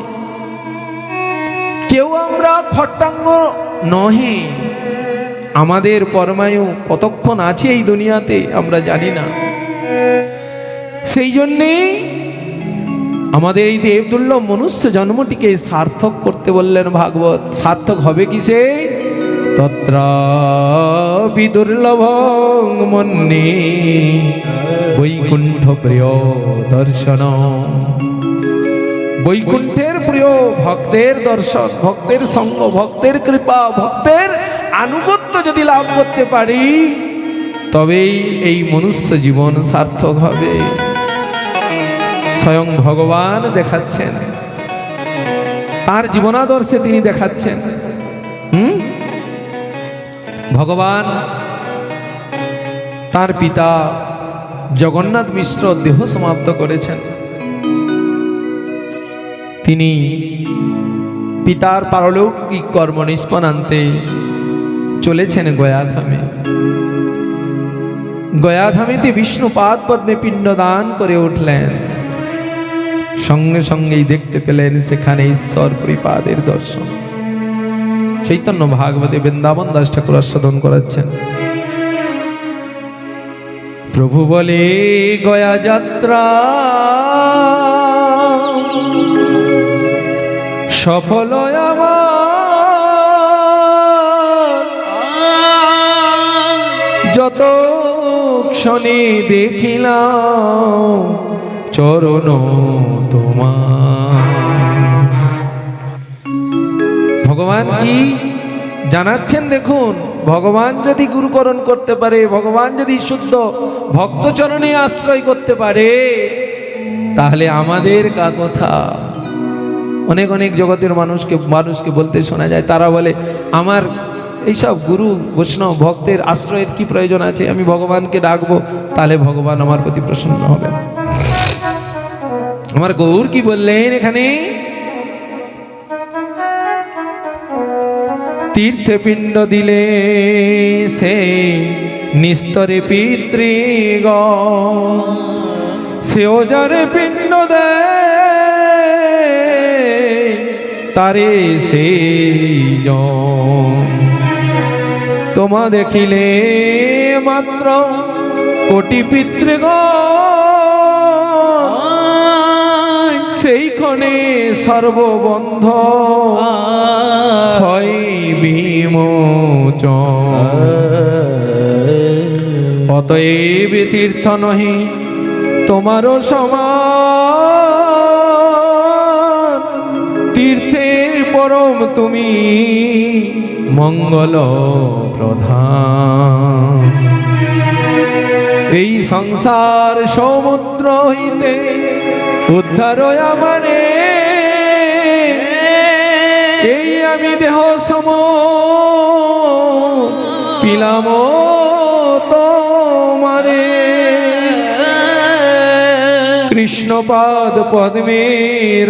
কেউ আমরা খট্টাঙ্গ নহে। আমাদের পরমায়ু কতক্ষণ আছে এই দুনিয়াতে আমরা জানি না। সেই জন্যে আমাদের এই দেবদুর্লভ মনুষ্য জন্মটিকে সার্থক করতে বললেন ভাগবত। সার্থক হবে কিসে? তত্র দুর্লভং মন্যে বৈকুণ্ঠ প্রিয় দর্শন। বৈকুণ্ঠের প্রিয় ভক্তের দর্শন, ভক্তের সঙ্গ, ভক্তের কৃপা, ভক্তের আনুগত্য যদি লাভ করতে পারি তবেই এই মনুষ্য জীবন সার্থক হবে। স্বয়ং ভগবান দেখাচ্ছেন, তার জীবনাদর্শে তিনি দেখাচ্ছেন। ভগবান তার পিতা জগন্নাথ মিশ্র দেহ সমাপ্ত করেছেন। তিনি পিতার পারলৌকিক কর্ম নিষ্পন্নান্তে চলেছেন গয়াধামে। গয়াধামেতে বিষ্ণুপাদ পদ্মে পিণ্ডদান করে উঠলেন। সঙ্গে সঙ্গেই দেখতে পেলেন সেখানে ঈশ্বর পরিপাদের দর্শন। চৈতন্য ভাগবতে বৃন্দাবন দাস ঠাকুর আস্বাদন করাচ্ছেন। প্রভু বলে গয়া যাত্রা সফল আমার, যত ক্ষণে দেখিলাম চরণ তোমার। ভগবান কি জানাচ্ছেন দেখুন, ভগবান যদি গুরুকরণ করতে পারে, ভগবান যদি শুদ্ধ ভক্তচরণে আশ্রয় করতে পারে, তাহলে আমাদের কা কথা। অনেক অনেক জগতের মানুষকে বলতে শোনা যায়, তারা বলে আমার এইসব গুরু বৈষ্ণব ভক্তের আশ্রয়ের কি প্রয়োজন আছে, আমি ভগবানকে ডাকবো তাহলে ভগবান আমার প্রতি প্রসন্ন হবে। আমার গৌর কি বললেন এখানে, তীর্থে পিণ্ড দিলে সে নিস্তরে পিতৃগ, সেও যারে পিণ্ড দেয় তারে সেই তোমা দেখিলে মাত্র কোটি পিতৃগ, সেইক্ষণে সর্ববন্ধ হয় বিমোচন। অতএব তীর্থ নহি তোমারও সমান, তীর্থের পরম তুমি মঙ্গল প্রধান। এই সংসার সমুদ্র হইতে উদ্ধার আমারে, এই আমি দেহ সম পিলাম তোমারে। কৃষ্ণপাদ পদ্মে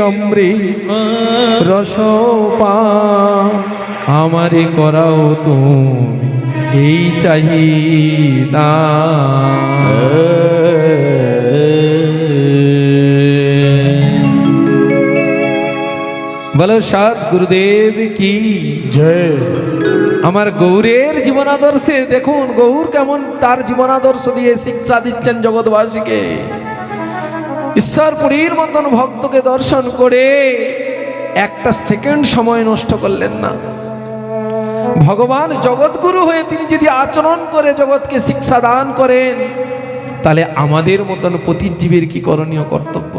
অমৃত রস পান, আমারে করাও তুমি এই চাহিদা। বলো সৎ গুরুদেব কি জয়। আমার গৌরের জীবনাদর্শে দেখুন, গৌর কেমন তার জীবনাদর্শ দিয়ে শিক্ষা দিচ্ছেন জগৎবাসীকে। ঈশ্বরপুরীর মতন ভক্তকে দর্শন করে একটা সেকেন্ড সময় নষ্ট করলেন না। ভগবান জগৎগুরু হয়ে তিনি যদি আচরণ করে জগৎকে শিক্ষা দান করেন, তাহলে আমাদের মতন পথিজীবীর কি করণীয় কর্তব্য।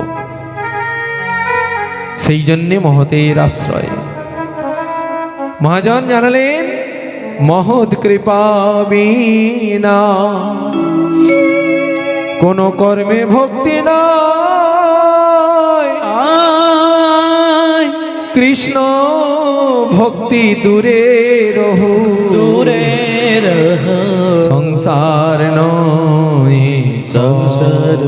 সেই জন্যে মহতের আশ্রয়। মহাজন জানালেন, মহৎ কৃপা বিনা কোন কর্মে ভক্তি নয়, কৃষ্ণ ভক্তি দূরে রহু, দূরে রহ সংসার নয় সংসার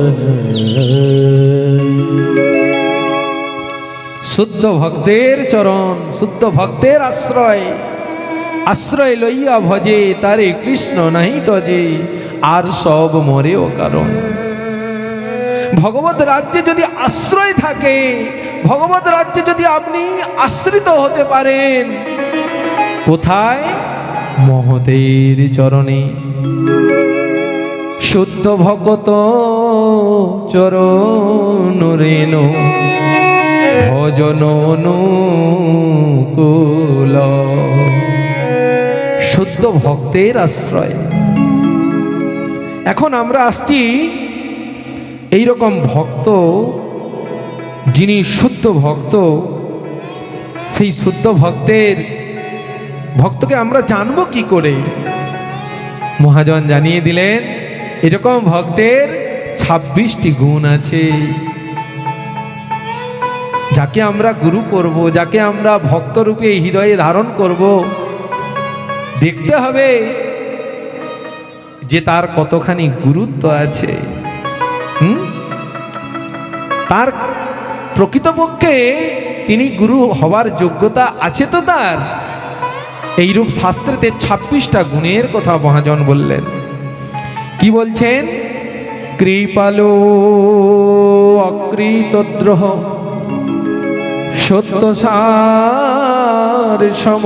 শুদ্ধ ভক্তের চরণ, শুদ্ধ ভক্তের আশ্রয়, আশ্রয় লইয়া ভজে তারে কৃষ্ণ নাহি তজে, আর সব মরেও কারণ। ভগবত রাজ্যে যদি আশ্রয় থাকে, ভগবত রাজ্যে যদি আপনি আশ্রিত হতে পারেন, কোথায়? মহতের চরণে। শুদ্ধ ভগত চরণ রেণু ভজন অনুকূল, শুদ্ধ ভক্তের আশ্রয়। এখন আমরা আসছি এইরকম ভক্ত, যিনি শুদ্ধ ভক্ত, সেই শুদ্ধ ভক্তকে আমরা জানবো কি করে? মহাজন জানিয়ে দিলেন এরকম ভক্তের 26টি গুণ আছে। যাকে আমরা গুরু করব, যাকে আমরা ভক্তরূপে হৃদয়ে ধারণ করব, দেখতে হবে যে তার কতখানি গুরুত্ব আছে। তার প্রকৃতপক্ষে তিনি গুরু হবার যোগ্যতা আছে তো তার? এইরূপ শাস্ত্রেতে 26টা গুণের কথা মহাজন বললেন। কি বলছেন? কৃপালো অকৃতদ্রোহ সত্যসার সম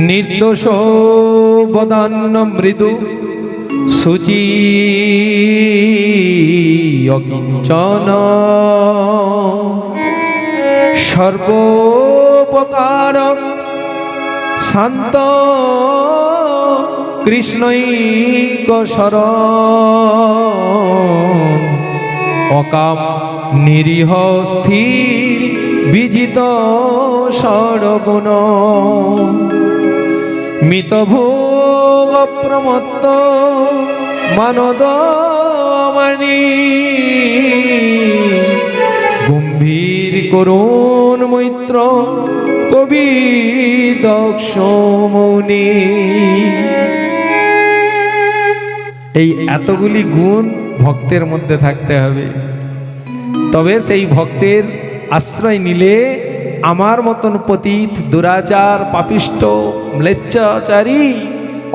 নির্দোষ বদান্ন মৃদু শুচি অকিঞ্চন সর্বোপকার শান্ত কৃষ্ণৈক শরণ অকাম নিরীহ স্থির বিজিত ষড়গুণ মিতভোগ প্রমত্ত মানদ মানি গম্ভীর করুণ মৈত্র কবি দক্ষ মৌনি। এই এতগুলি গুণ ভক্তের মধ্যে থাকতে হবে, তবে সেই ভক্তের আশ্রয় নিলে আমার মতন পতিত, দুরাচার, পাপিষ্ট, ম্লেচ্ছাচারী,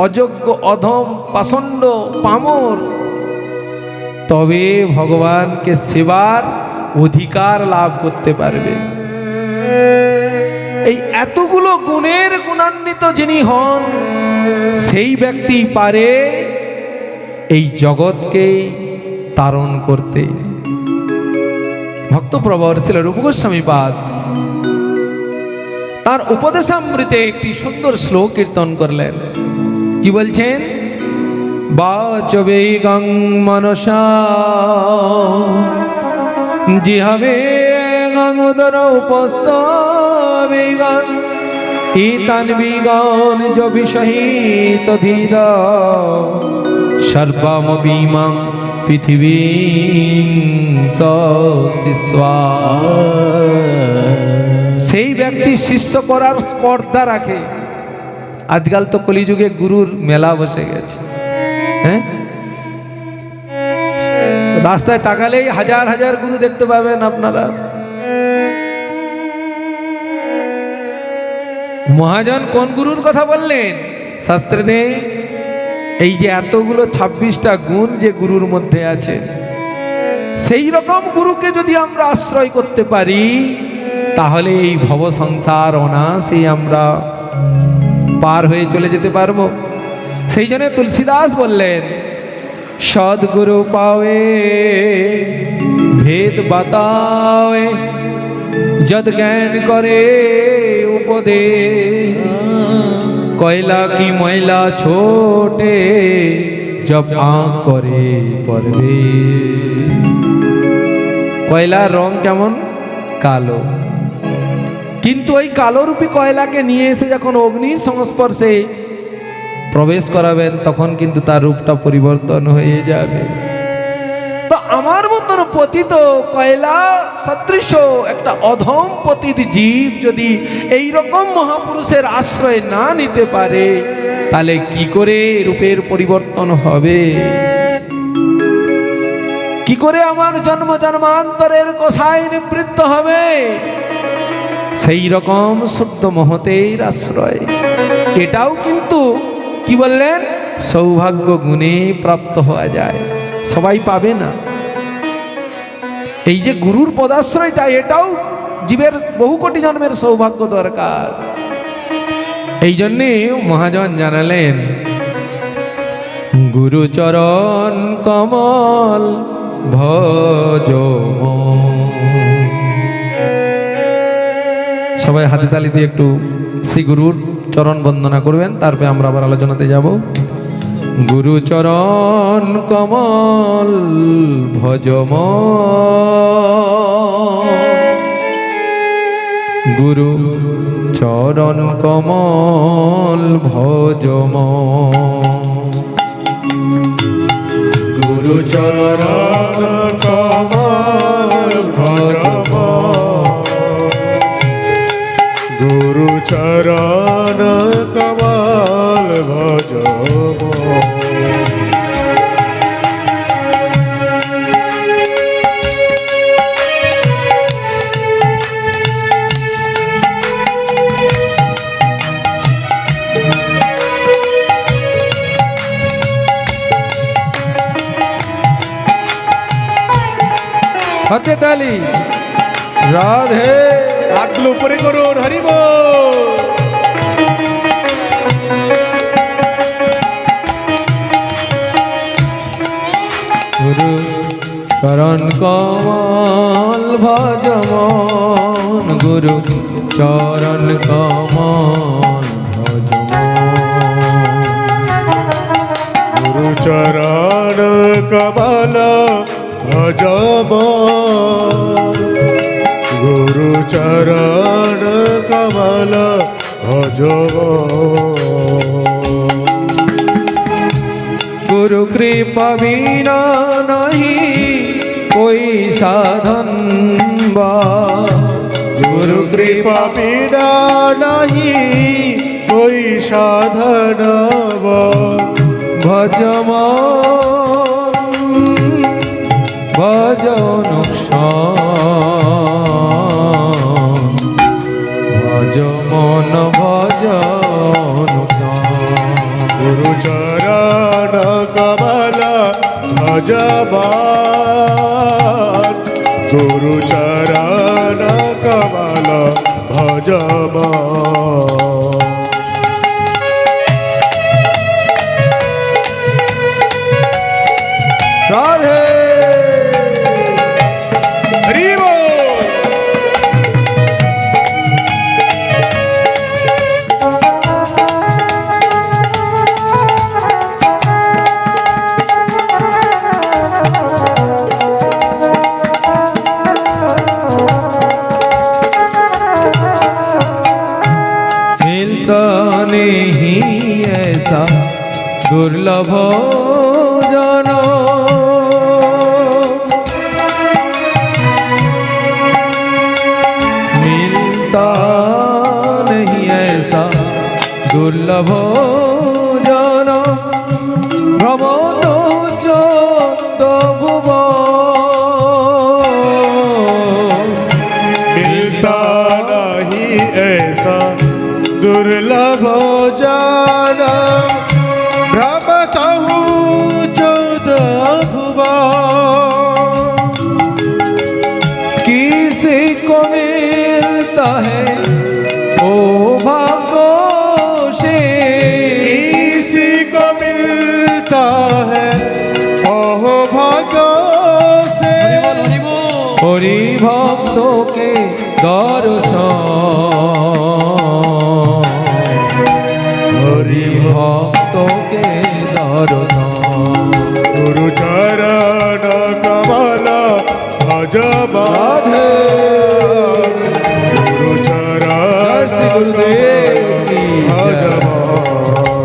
অযোগ্য, অধম, পাষণ্ড, পামর, তবে ভগবানকে সেবার অধিকার লাভ করতে পারবে। এই এতগুলো গুণের গুণান্বিত যিনি হন, সেই ব্যক্তি পারে এই জগৎকে তারণ করতে। ভক্তপ্রবর ছিল রূপ গোস্বামী পাদ তার উপদেশামৃতে একটি সুন্দর শ্লোক কীর্তন করলেন। কি বলছেন? বাচবেগং মনসা জিহবে গঙ্গোদর উপস্থ বেগন ইতান বিগন য বিষহিত ধীর সর্বম বিমাং পৃথিবী শিষ্যা। সেই ব্যক্তি শিষ্য করার স্পর্ধা রাখে। আজকাল তো কলিযুগে গুরুর মেলা বসে গেছে। হ্যাঁ, রাস্তায় তাকালেই হাজার হাজার গুরু দেখতে পাবেন আপনারা। মহাজন কোন গুরুর কথা বললেন শাস্ত্রেতে? এই যে এতগুলো 26টা গুণ যে গুরুর মধ্যে আছে, সেই রকম গুরুকে যদি আমরা আশ্রয় করতে পারি, তাহলে এই ভব সংসার অনায়াসেই আমরা পার হয়ে চলে যেতে পারবো। সেই জন্য তুলসীদাস বললেন, সদ্গুরু পাওয়ে ভেদ বাতাওয়ে যদ জ্ঞান করে উপদেশ কয়লা কি ময়লা ছোটে জব আঁক করে পরবে। কয়লার রং কেমন? কালো, কিন্তু ওই কালোরূপী কয়লাকে নিয়ে এসে যখন অগ্নির সংস্পর্শে প্রবেশ করাবেন, তখন কিন্তু তার রূপটা পরিবর্তন হয়ে যাবে। তো আমার মতন পতিত কয়লা সদৃশ একটা অধম পতিত জীব যদি এই রকম মহাপুরুষের আশ্রয় না নিতে পারে, তাহলে কি করে রূপের পরিবর্তন হবে? কি করে আমার জন্ম জন্মান্তরের কষায় নিবৃত্ত হবে? সেই রকম শুদ্ধ মহতের আশ্রয়। এটাও কিন্তু কি বললেন? সৌভাগ্য গুণে প্রাপ্ত হওয়া যায়, সবাই পাবে না। এই যে গুরুর পদাশ্রয়টা, এটাও জীবের বহু কোটি জন্মের সৌভাগ্য দরকার। এই জন্যে মহাজন জানালেন, গুরুচরণ কমল ভজ। সবাই হাতে তালি দিয়ে একটু শ্রী গুরুর চরণ বন্দনা করবেন, তারপরে আমরা আবার আলোচনাতে যাব। গুরু চরণ কমল ভজম, গুরু চরণ কমল ভজম, গুরু চরণ কমল ভজম, গুরু চরণ কমল ভজম। হাতে তালি, রাধে। হাতগুলো উপরে করুন, হরি বল। গুরু চরণ কমল ভজমন, গুরু চরণ কমল ভজমন, গুরু চরণ কমল ভজম, গুরু চরণ কমল ভজম। गुरु कृपा बिना नहीं कोई साधन बा, गुरु कृपा बिना नहीं कोई साधन भजम भजन भजमन भजन। गुरु चरण कमल भजम, गुरु चरण कमल भजम। राधे हरि बोल। मिलता नहीं ऐसा दुर्लभ जानो, मिलता नहीं ऐसा दुर्लभ जानो, भ्रमण चोद भुवन, मिलता नहीं ऐसा दुर्लभ जाना, भ्रमत हूँ चौदह भुवन। किसी को मिलता है ओ भाग्य से, किसी को मिलता है ओह भाग्य से, हरि भक्तों के दर्शन, हरि भक्तों के दर्शन। गुरु चरण कमल भजम, राधे गुरु चरण श्री गुरुदेव की भजम। जय।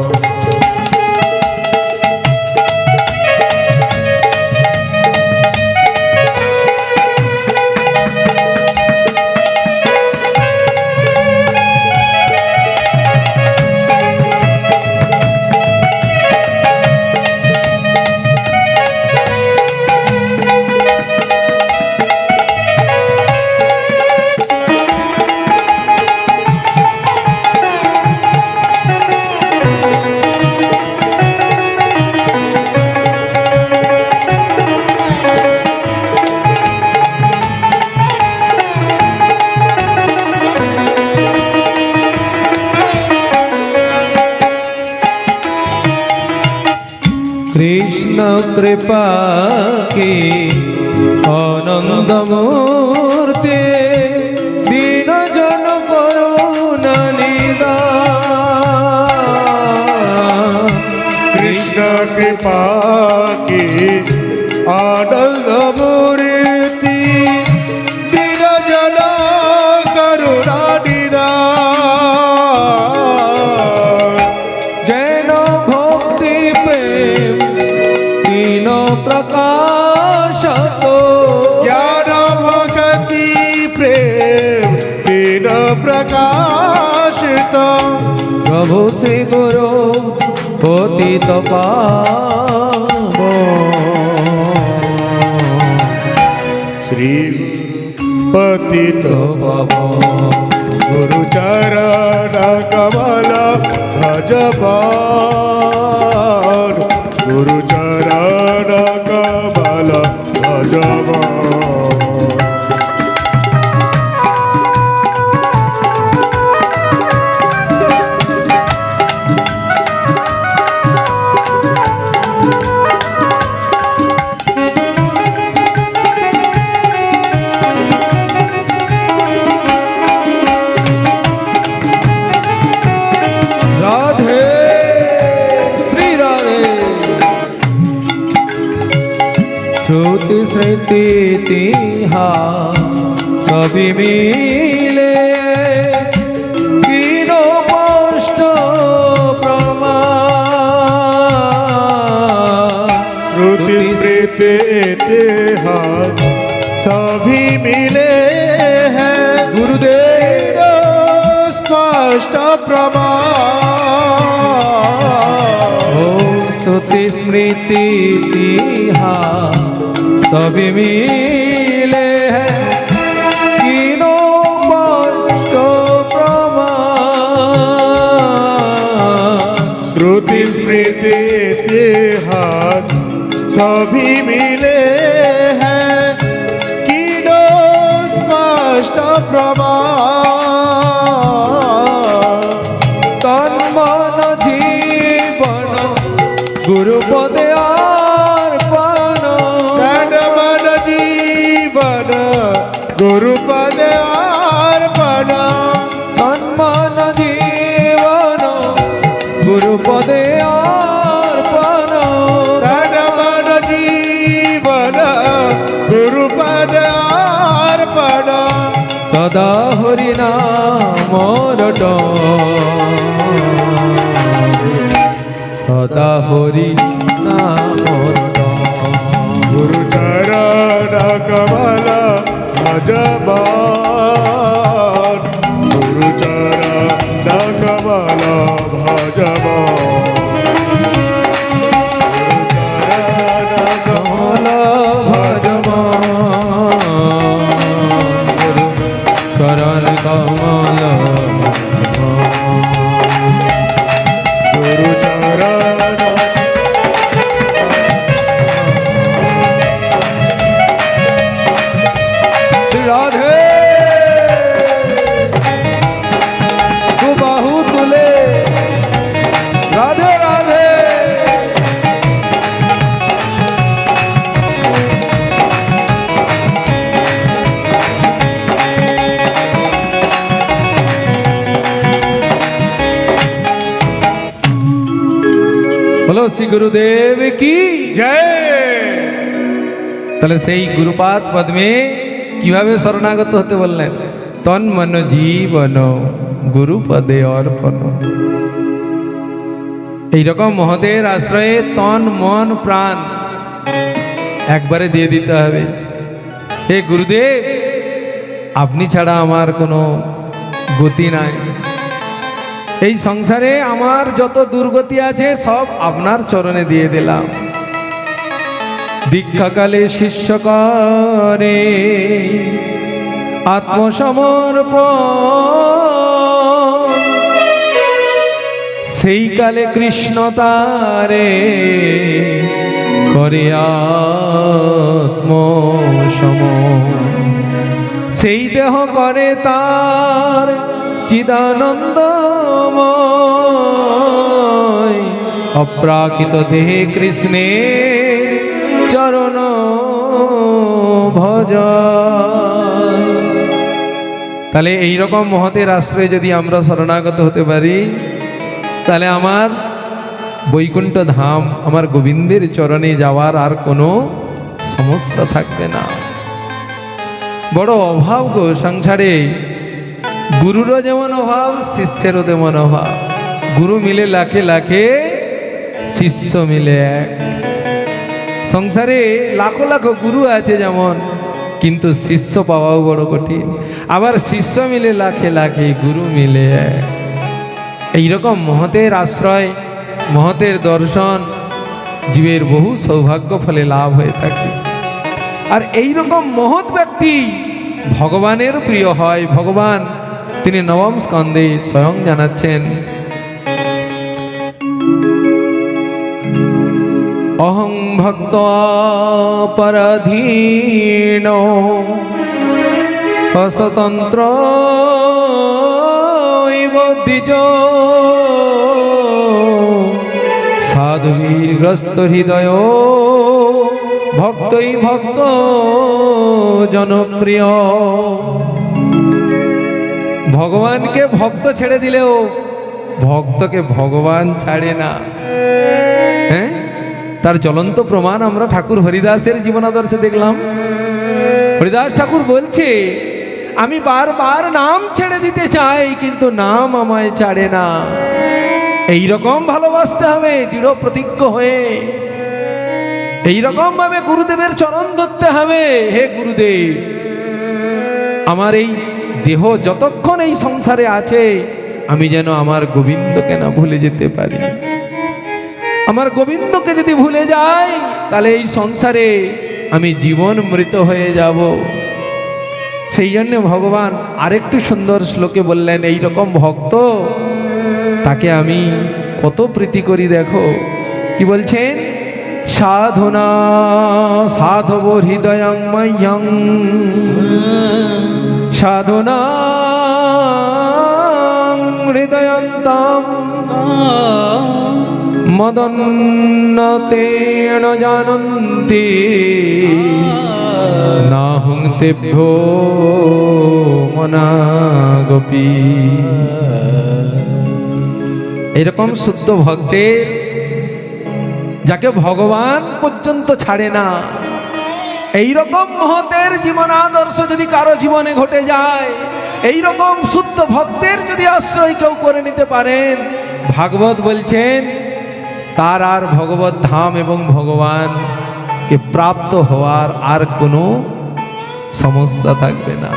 कृष्ण कृपा की आनंद मूर्ति दीन जन पर कृपा की आनंद मूर्ति दीन जना करुणा निदान जैन भक्ति प्रेम तीन प्रकाश तो ज्ञान भक्ति प्रेम तीन प्रकाशित प्रभु श्री गुरु पतित पावन श्री पतित गुरु चरण कमल भजमान गुरु चरण कमल भजमान राधे श्री राधे श्रुति स्मृति इतिहास सभी मिले कीनो कष्ट प्रमाण श्रुति स्मृति इतिहास सभी मिले हैं गुरुदेव स्पष्ट प्रमाण ओ श्रुति स्मृति इतिहास सभी मिले हैं कीनो कष्ट प्रमाण श्रुति स्मृति इतिहास सभी मिले हैं कीनो स्पष्ट प्रमाण तन मन जीवन गुरुपदे अर्पण तन मन जीवन गुरुपद अर्पण तन मन जीवन गुरुपदे अर्पण तन मन जीवन गुरुपद अर्पण सदा हरि नाम रटन सदा हरि नाम रटन गुरु चरण कमल भजमान गुरु चरण कमल भजमान कमल भजमान चरण कमल गुरु चरण श्री राधे तू बाहु तुले राधे राधे বলো শ্রী গুরুদেব কি जय তাহলে সেই গুরুপাদ পদ্মে কিভাবে শরণাগত হতে বললেন তন মন জীবন গুরুপদে অর্পণ এইরকম মহতের আশ্রয়ে তন মন প্রাণ একবারে দিয়ে দিতে হবে হে গুরুদেব আপনি ছাড়া আমার কোনো গতি নাই এই সংসারে আমার যত দুর্গতি আছে সব আপনার চরণে দিয়ে দিলাম দীক্ষাকালে শিষ্য করে আত্মসমর্পণ সেই কালে কৃষ্ণ তারে করে আত্মসম সেই দেহ করে তার চিদানন্দময় অপ্রাকৃত দেহে কৃষ্ণের চরণ ভজ তাহলে এইরকম মহতের আশ্রয়ে যদি আমরা শরণাগত হতে পারি তাহলে আমার বৈকুণ্ঠ ধাম আমার গোবিন্দের চরণে যাওয়ার আর কোনো সমস্যা থাকবে না। বড় অভাব গো সংসারে, গুরুরও যেমন অভাব, শিষ্যেরও তেমন অভাব। গুরু মিলে লাখে লাখে, শিষ্য মিলে এক। সংসারে লাখো লাখো গুরু আছে যেমন, কিন্তু শিষ্য পাওয়াও বড় কঠিন। আবার শিষ্য মিলে লাখে লাখে, গুরু মিলে এক। এইরকম মহতের আশ্রয়, মহতের দর্শন জীবের বহু সৌভাগ্য ফলে লাভ হয়ে থাকে। আর এইরকম মহৎ ব্যক্তি ভগবানের প্রিয় হয়। ভগবান তিনি নবম স্কন্ধে স্বয়ং জানাচ্ছেন, অহং ভক্ত পরাধীন হস্ততন্ত্র দ্বিজ সাধুগ্রস্ত হৃদয় ভক্তই ভক্ত জনপ্রিয়। ভগবানকে ভক্ত ছেড়ে দিলেও ভক্তকে ভগবান ছাড়ে না। হ্যাঁ, তার জ্বলন্ত প্রমাণ আমরা ঠাকুর হরিদাসের জীবনাদর্শে দেখলাম। হরিদাস ঠাকুর বলছে, আমি বারবার নাম ছেড়ে দিতে চাই, কিন্তু নাম আমায় ছাড়ে না। এইরকম ভালোবাসতে হবে দৃঢ় প্রতিজ্ঞ হয়ে। এইরকম ভাবে গুরুদেবের চরণ ধরতে হবে। হে গুরুদেব, আমার এই দেহ যতক্ষণ এই সংসারে আছে, আমি যেন আমার গোবিন্দকে না ভুলে যেতে পারি। আমার গোবিন্দকে যদি ভুলে যাই, তাহলে এই সংসারে আমি জীবন মৃত হয়ে যাব। সেই জন্য ভগবান আরেকটু সুন্দর শ্লোকে বললেন, এইরকম ভক্ত তাকে আমি কত প্রীতি করি। দেখো কি বলছেন, সাধনা সাধব হৃদয়ং মহ্যং সাধনা হৃদয়ন্তম মদন্নতেন জানন্তি নাহং তেভ্যো মনাগপি। এরকম শুদ্ধ ভক্তের, যাকে ভগবান পর্যন্ত ছাড়ে না, এইরকম মহতের জীবন আদর্শ যদি কারো জীবনে ঘটে যায়, এইরকম শুদ্ধ ভক্তের যদি আশ্রয় কেউ করে নিতে পারেন, ভাগবত বলছেন তার আর ভগবত ধাম এবং ভগবানকে প্রাপ্ত হওয়ার আর কোনো সমস্যা থাকবে না।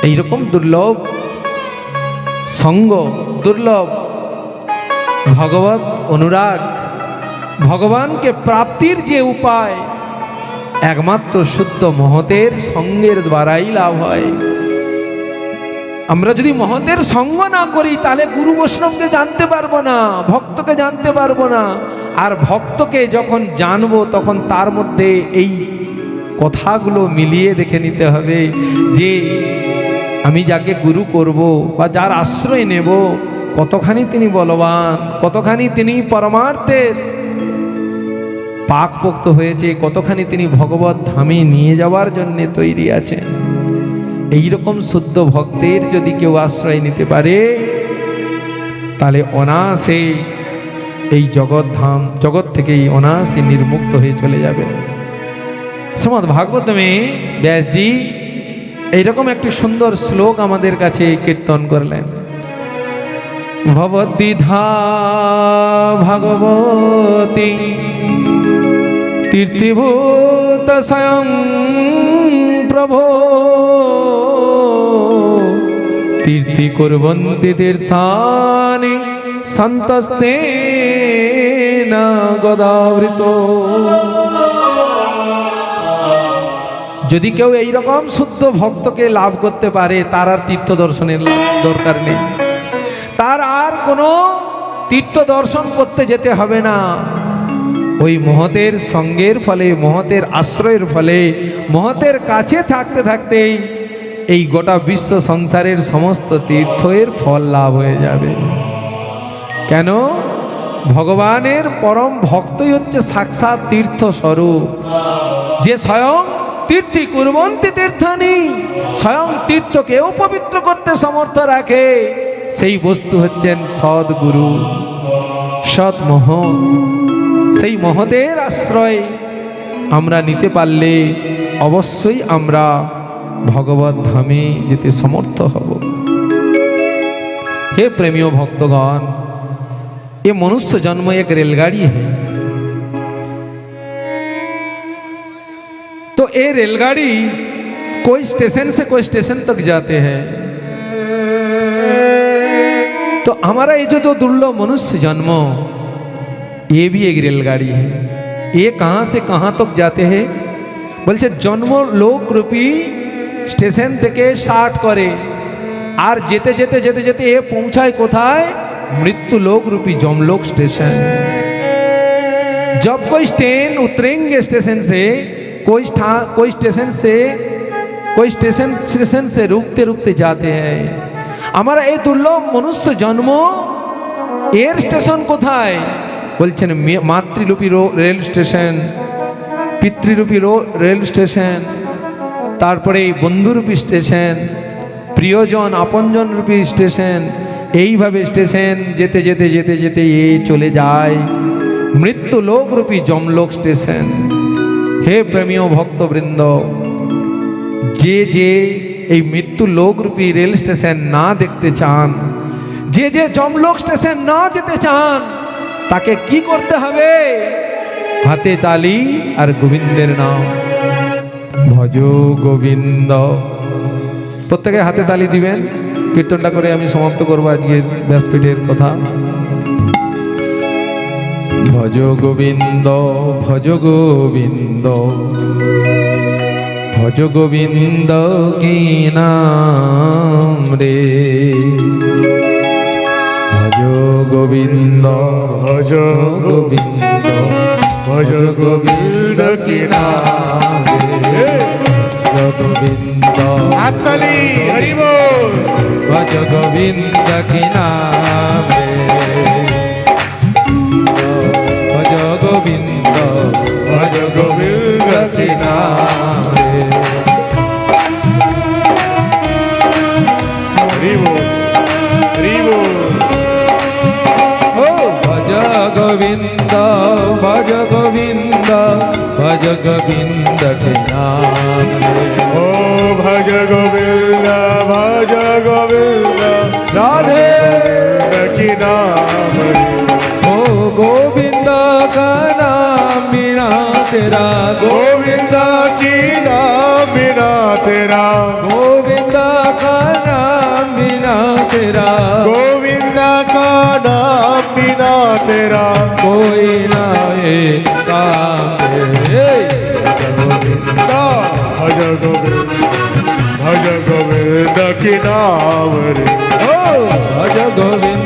এইরকম দুর্লভ সঙ্গ, দুর্লভ ভগবত অনুরাগ, ভগবানকে প্রাপ্তির যে উপায়, একমাত্র শুদ্ধ মহতের সঙ্গের দ্বারাই লাভ হয়। আমরা যদি মহতের সঙ্গ না করি, তাহলে গুরু বৈষ্ণবকে জানতে পারবো না, ভক্তকে জানতে পারবো না। আর ভক্তকে যখন জানবো, তখন তার মধ্যে এই কথাগুলো মিলিয়ে দেখে নিতে হবে যে আমি যাকে গুরু করব বা যার আশ্রয় নেব, কতখানি তিনি বলবান, কতখানি তিনি পরমার্থের পাকপোক্ত হয়েছে, কতখানি তিনি ভগবত ধামে নিয়ে যাওয়ার জন্য তৈরি আছেন। এইরকম শুদ্ধ ভক্তের যদি কেউ আশ্রয় নিতে পারে, তাহলে অনায়াসে এই জগৎধাম, জগৎ থেকেই অনায়াসে নির্মুক্ত হয়ে চলে যাবে। শ্রীমদ্ ভাগবতমে ব্যাসজি এইরকম একটি সুন্দর শ্লোক আমাদের কাছে কীর্তন করলেন। ভবদ্বিধা ভগবতী তীর্থিভূত স্বয়ং প্রভো তীর্থি কুর্বন্তি তীর্থানি সন্তস্তেনা গদাবৃত। যদি কেউ এইরকম শুদ্ধ ভক্তকে লাভ করতে পারে, তার আর তীর্থ দর্শনের দরকার নেই, তার আর কোনো তীর্থ দর্শন করতে যেতে হবে না। ওই মহতের সঙ্গের ফলে, মহতের আশ্রয়ের ফলে, মহতের কাছে থাকতে থাকতেই এই গোটা বিশ্ব সংসারের সমস্ত তীর্থের ফল লাভ হয়ে যাবে। কেন? ভগবানের পরম ভক্তই হচ্ছে সাক্ষাৎ তীর্থ স্বরূপ, যে স্বয়ং তীর্থি কুর্বন্তি তীর্থানি, স্বয়ং তীর্থকেও পবিত্র করতে সমর্থ রাখে। সেই বস্তু হচ্ছেন সদ্গুরু। অসৎ মহৎ, সেই মহতের আশ্রয় আমরা নিতে পারলে অবশ্যই আমরা ভগবত ধামে যেতে সমর্থ হব। हे प्रेमियों भक्तगण, ये मनुष्य जन्म एक रेलगाड़ी है। तो ये रेलगाड़ी कोई स्टेशन से कोई स्टेशन तक जाते हैं। तो हमारा ये जो दुर्लभ मनुष्य जन्म, ये भी एक रेलगाड़ी है। ये कहाँ से कहाँ तक जाते हैं बोलছে जन्म लोक रूपी स्टेशन থেকে স্টার্ট করে আর যেতে যেতে যেতে যেতে এ পৌঁছায় कोथाय मृत्यु लोक रूपी जमलोक स्टेशन। जब कोई ट्रेन उतरेंगे स्टेशन से, कोई स्टेशन से रुकते रुकते जाते हैं। हमारा ये दुर्लभ मनुष्य जन्म एयर स्टेशन कोथाय बोलছেন मातृरूपी रेल स्टेशन, पितृरूपी रेल स्टेशन, तारपरे बंधुरूपी स्टेशन, प्रियजन आपनजन रूपी स्टेशन। এইভাবে স্টেশন যেতে যেতে যেতে যেতে এই চলে যায় মৃত্যু লোক রূপী জমলোক স্টেশন। হে প্রেমীয় ভক্তবৃন্দ, যে যে এই মৃত্যু লোক রূপী রেল স্টেশন না দেখতে চান, যে যে জমলোক স্টেশন না যেতে চান, তাকে কি করতে হবে? হাতে তালি আর গোবিন্দের নাম, ভজ গোবিন্দ। প্রত্যেকে হাতে তালি দিবেন। কীর্তনটা করে আমি সমাপ্ত করবো আজকের ব্যাসপীঠের কথা। ভজ গোবিন্দ ভজ গোবিন্দ ভজ গোবিন্দ কি নাম রে, ভজ গোবিন্দ ভজ গোবিন্দ ভজ গোবিন্দ কি নাম রে। গোবিন্দ হাততালি, হরি বল। ভজ গোবিন্দ কি নাম রে, ভজ গোবিন্দ ভজ গোবিন্দ কি নাম রে। হরি বল, হরি বল। ও ভজ গোবিন্দ ভজ গোবিন্দ ভজ গোবিন্দ কি নাম রে। ও ভজ গোবিন্দ ভজ গোবিন্দ রাধে কি নাম রে। ओ गोविंद का नाम बिना तेरा, गोविंद की नाम बिना तेरा, गोविंद का नाम बिना तेरा, गोविंद का नाम बिना तेरा कोई ना ये काम रे। भज गोविंद भज गोविंद की नाम रे। ओ भज गोविंद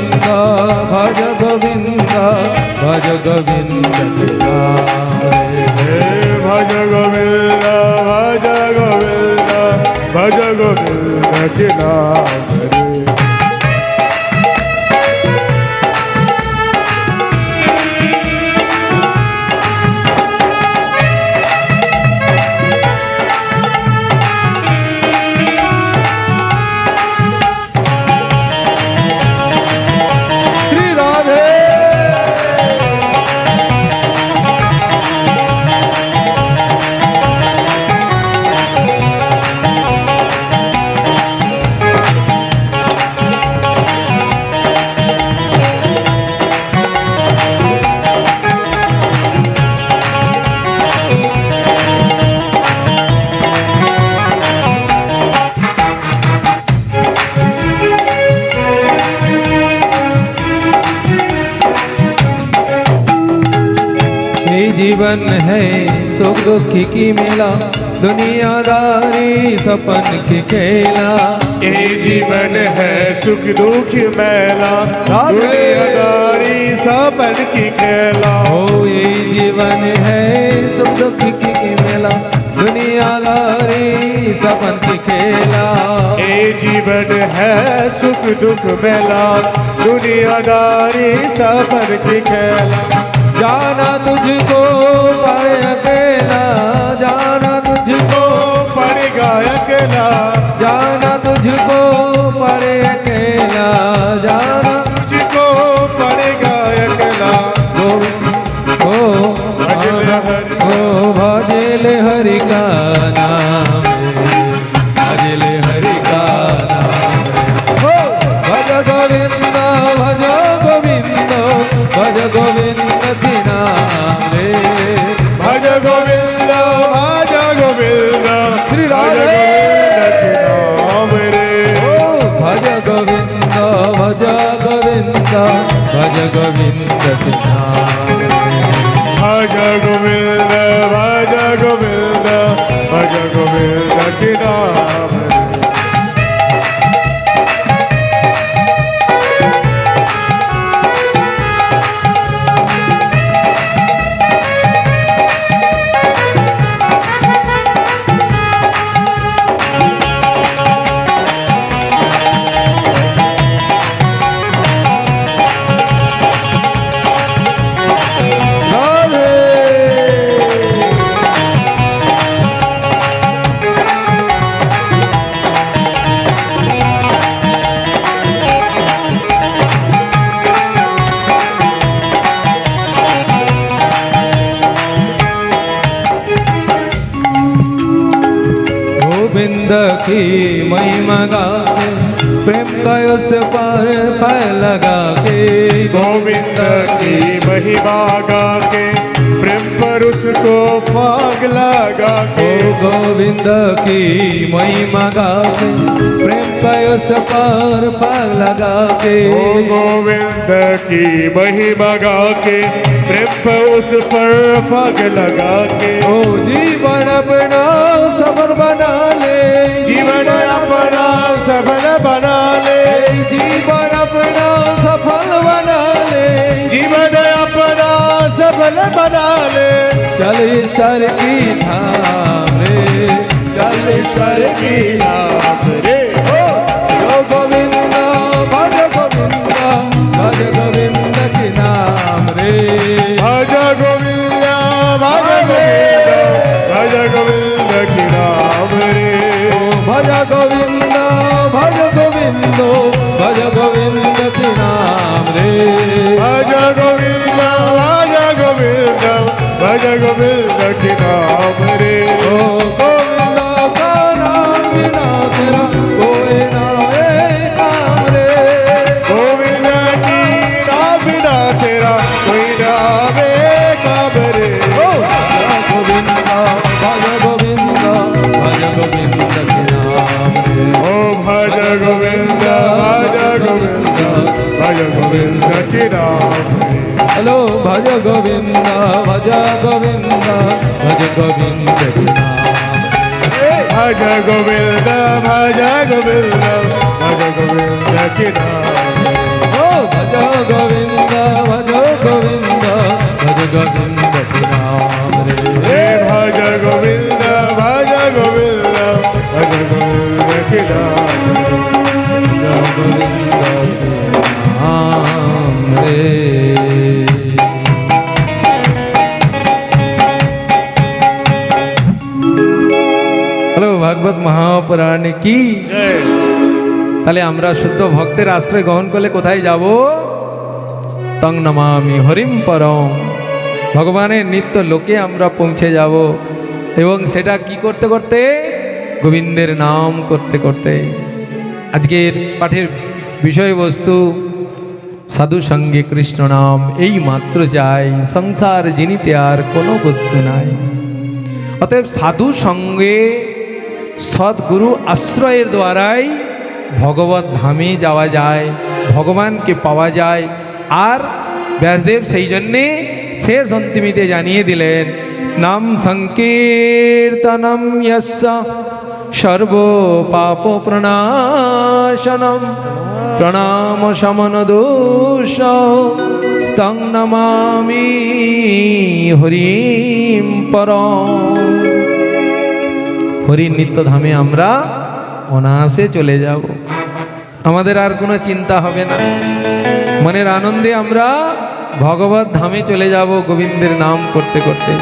भज गोविंद भज गोविंद के नाम रे। हे भज गोविंद भज गोविंद भज गोविंद की नाम रे। श्री राधे जीवन है सुख दुख की मेला, दुनियादारी सपन की खेला। ये जीवन है सुख दुख मेला, दुनियादारी सपन की खेला। ओ ये जीवन है सुख दुख की मेला, दुनियादारी सपन की खेला। ये जीवन है सुख दुख मेला, दुनियादारी सपन की खेला। जाना तुझको पर अकेला, जाना तुझको पड़ेगा अकेला, जाना तुझको पर अकेला, जाना तुझको पड़ेगा अकेला। गोविंद के नाम भज गोविंद भज गोविंद भज गोविंद की नाम गोविंद की महिमा गा के प्रेम का उस पर लगा के गोविंद की महिमा गा के प्रेम पर उसको फाग लगा के गोविंद की महिमा गा के प्रेम का उस पर लगा के गोविंद की महिमा गा के प्रेम पर उस पर फाग लगा के ओ जीवन अपना सफल बना ले जीवन अपना सफल बना ले जीवन अपना सफल बना ले जीवन अपना सफल बना ले चल सर की धाम रे चल ईश्वर की नाम रे जो गोविंद भज गोविंद के नाम रे भज गोविंद भज गोविंद भज गोविंद की नाम रे भज गोविंद भज गोविंद भज गोविंद के नाम रे भज गोविंद भज गोविंद भज गोविंद की नाम रे ओ गोविंद का नाम बिना तेरा कोई ना है काम रे गोविंद की नाम बिना तेरा कोई नाम काम रे ओ गोविंद भज गोविंद भज गोविंद के नाम रे ओ भज गोविंद भज गोविंद भज गोविंद की नाम रे हेलो भज गोविंद भज गोविंद भज गोविंद के नाम रे भज गोविंद भज गोविंद भज गोविंद की नाम रे ओ भज गोविंद भज गोविंद भज गोविंद के नाम रे हे भज गोविंद भज गोविंद भज गोविंद की नाम रे गोविंद के नाम रे হ্যালো ভাগবত মহাপুরাণ কি जय তাহলে আমরা শুদ্ধ ভক্তের আশ্রয় গ্রহণ করলে কোথায় যাব তং নমামি হরিম পরম ভগবানের নিত্য লোকে আমরা পৌঁছে যাব এবং সেটা কি করতে করতে গোবিন্দের নাম করতে করতে আজকের পাঠের বিষয়বস্তু সাধু সঙ্গে কৃষ্ণ নাম এই মাত্র চাই সংসার জিনিতে আর কোনো বস্তু নাই অতএব সাধু সঙ্গে সদ্গুরু আশ্রয়ের দ্বারাই ভগবত ধামে যাওয়া যায় ভগবানকে পাওয়া যায় আর ব্যাসদেব সেই জন্যে শেষ অন্তিমীতে জানিয়ে দিলেন নাম সংকীর্তনম যস্য সর্ব পাপ প্রণাশনম প্রণাম শমন দোষ স্তং নমামি হরিম পরম হরির নিত্য ধামে আমরা অনায়াসে চলে যাব আমাদের আর কোনো চিন্তা হবে না মনের আনন্দে আমরা ভগবত ধামে চলে যাব গোবিন্দের নাম করতে করতে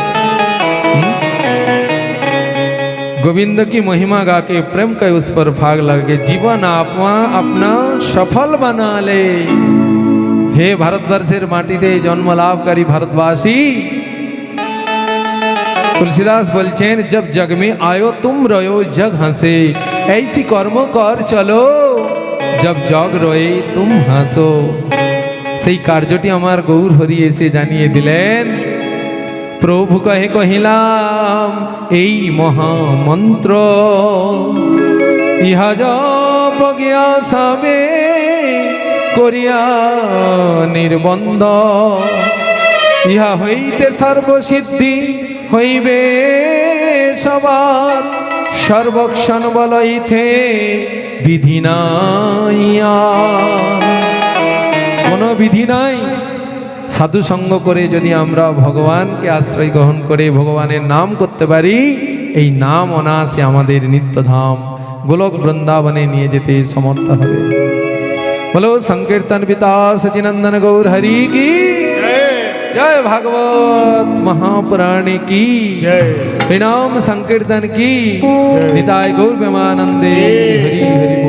गोविंद की महिमा गा के प्रेम का उस पर भाग लगे जीवन अपना सफल बना ले हे भारतवर्षेर माटीते जन्म लाभकारी भारतवासी तुलसीदास बोलছেন जब जग में आयो तुम रहो जग हंसे ऐसी कर्म कर चलो जब जग रोए तुम হাসো সেই কার্যটি আমার গৌর হরি এসে জানিয়ে দিলেন প্রভু কহে কহিলাম এই মহামন্ত্র ইহা জপ গিয়া সবে করিয়া নির্বন্ধ, ইহা হইতে সর্বসিদ্ধি হইবে সবার, সর্বক্ষণ বলইতে বিধি নাই আর। কোনো বিধি নাই। সাধু সঙ্গ করে যদি আমরা ভগবানকে আশ্রয় গ্রহণ করে ভগবানের নাম করতে পারি, এই নাম অনায়াসে আমাদের নিত্যধাম গোলক বৃন্দাবনে নিয়ে যেতে সমর্থ হবে। বলো সংকীর্তন পিতা সচিনন্দন গৌর হরি কি जय भागवत महापुराण की जय हरिनाम संकीर्तन की निताय गौर प्रेमानंदे हरि हरि बोल।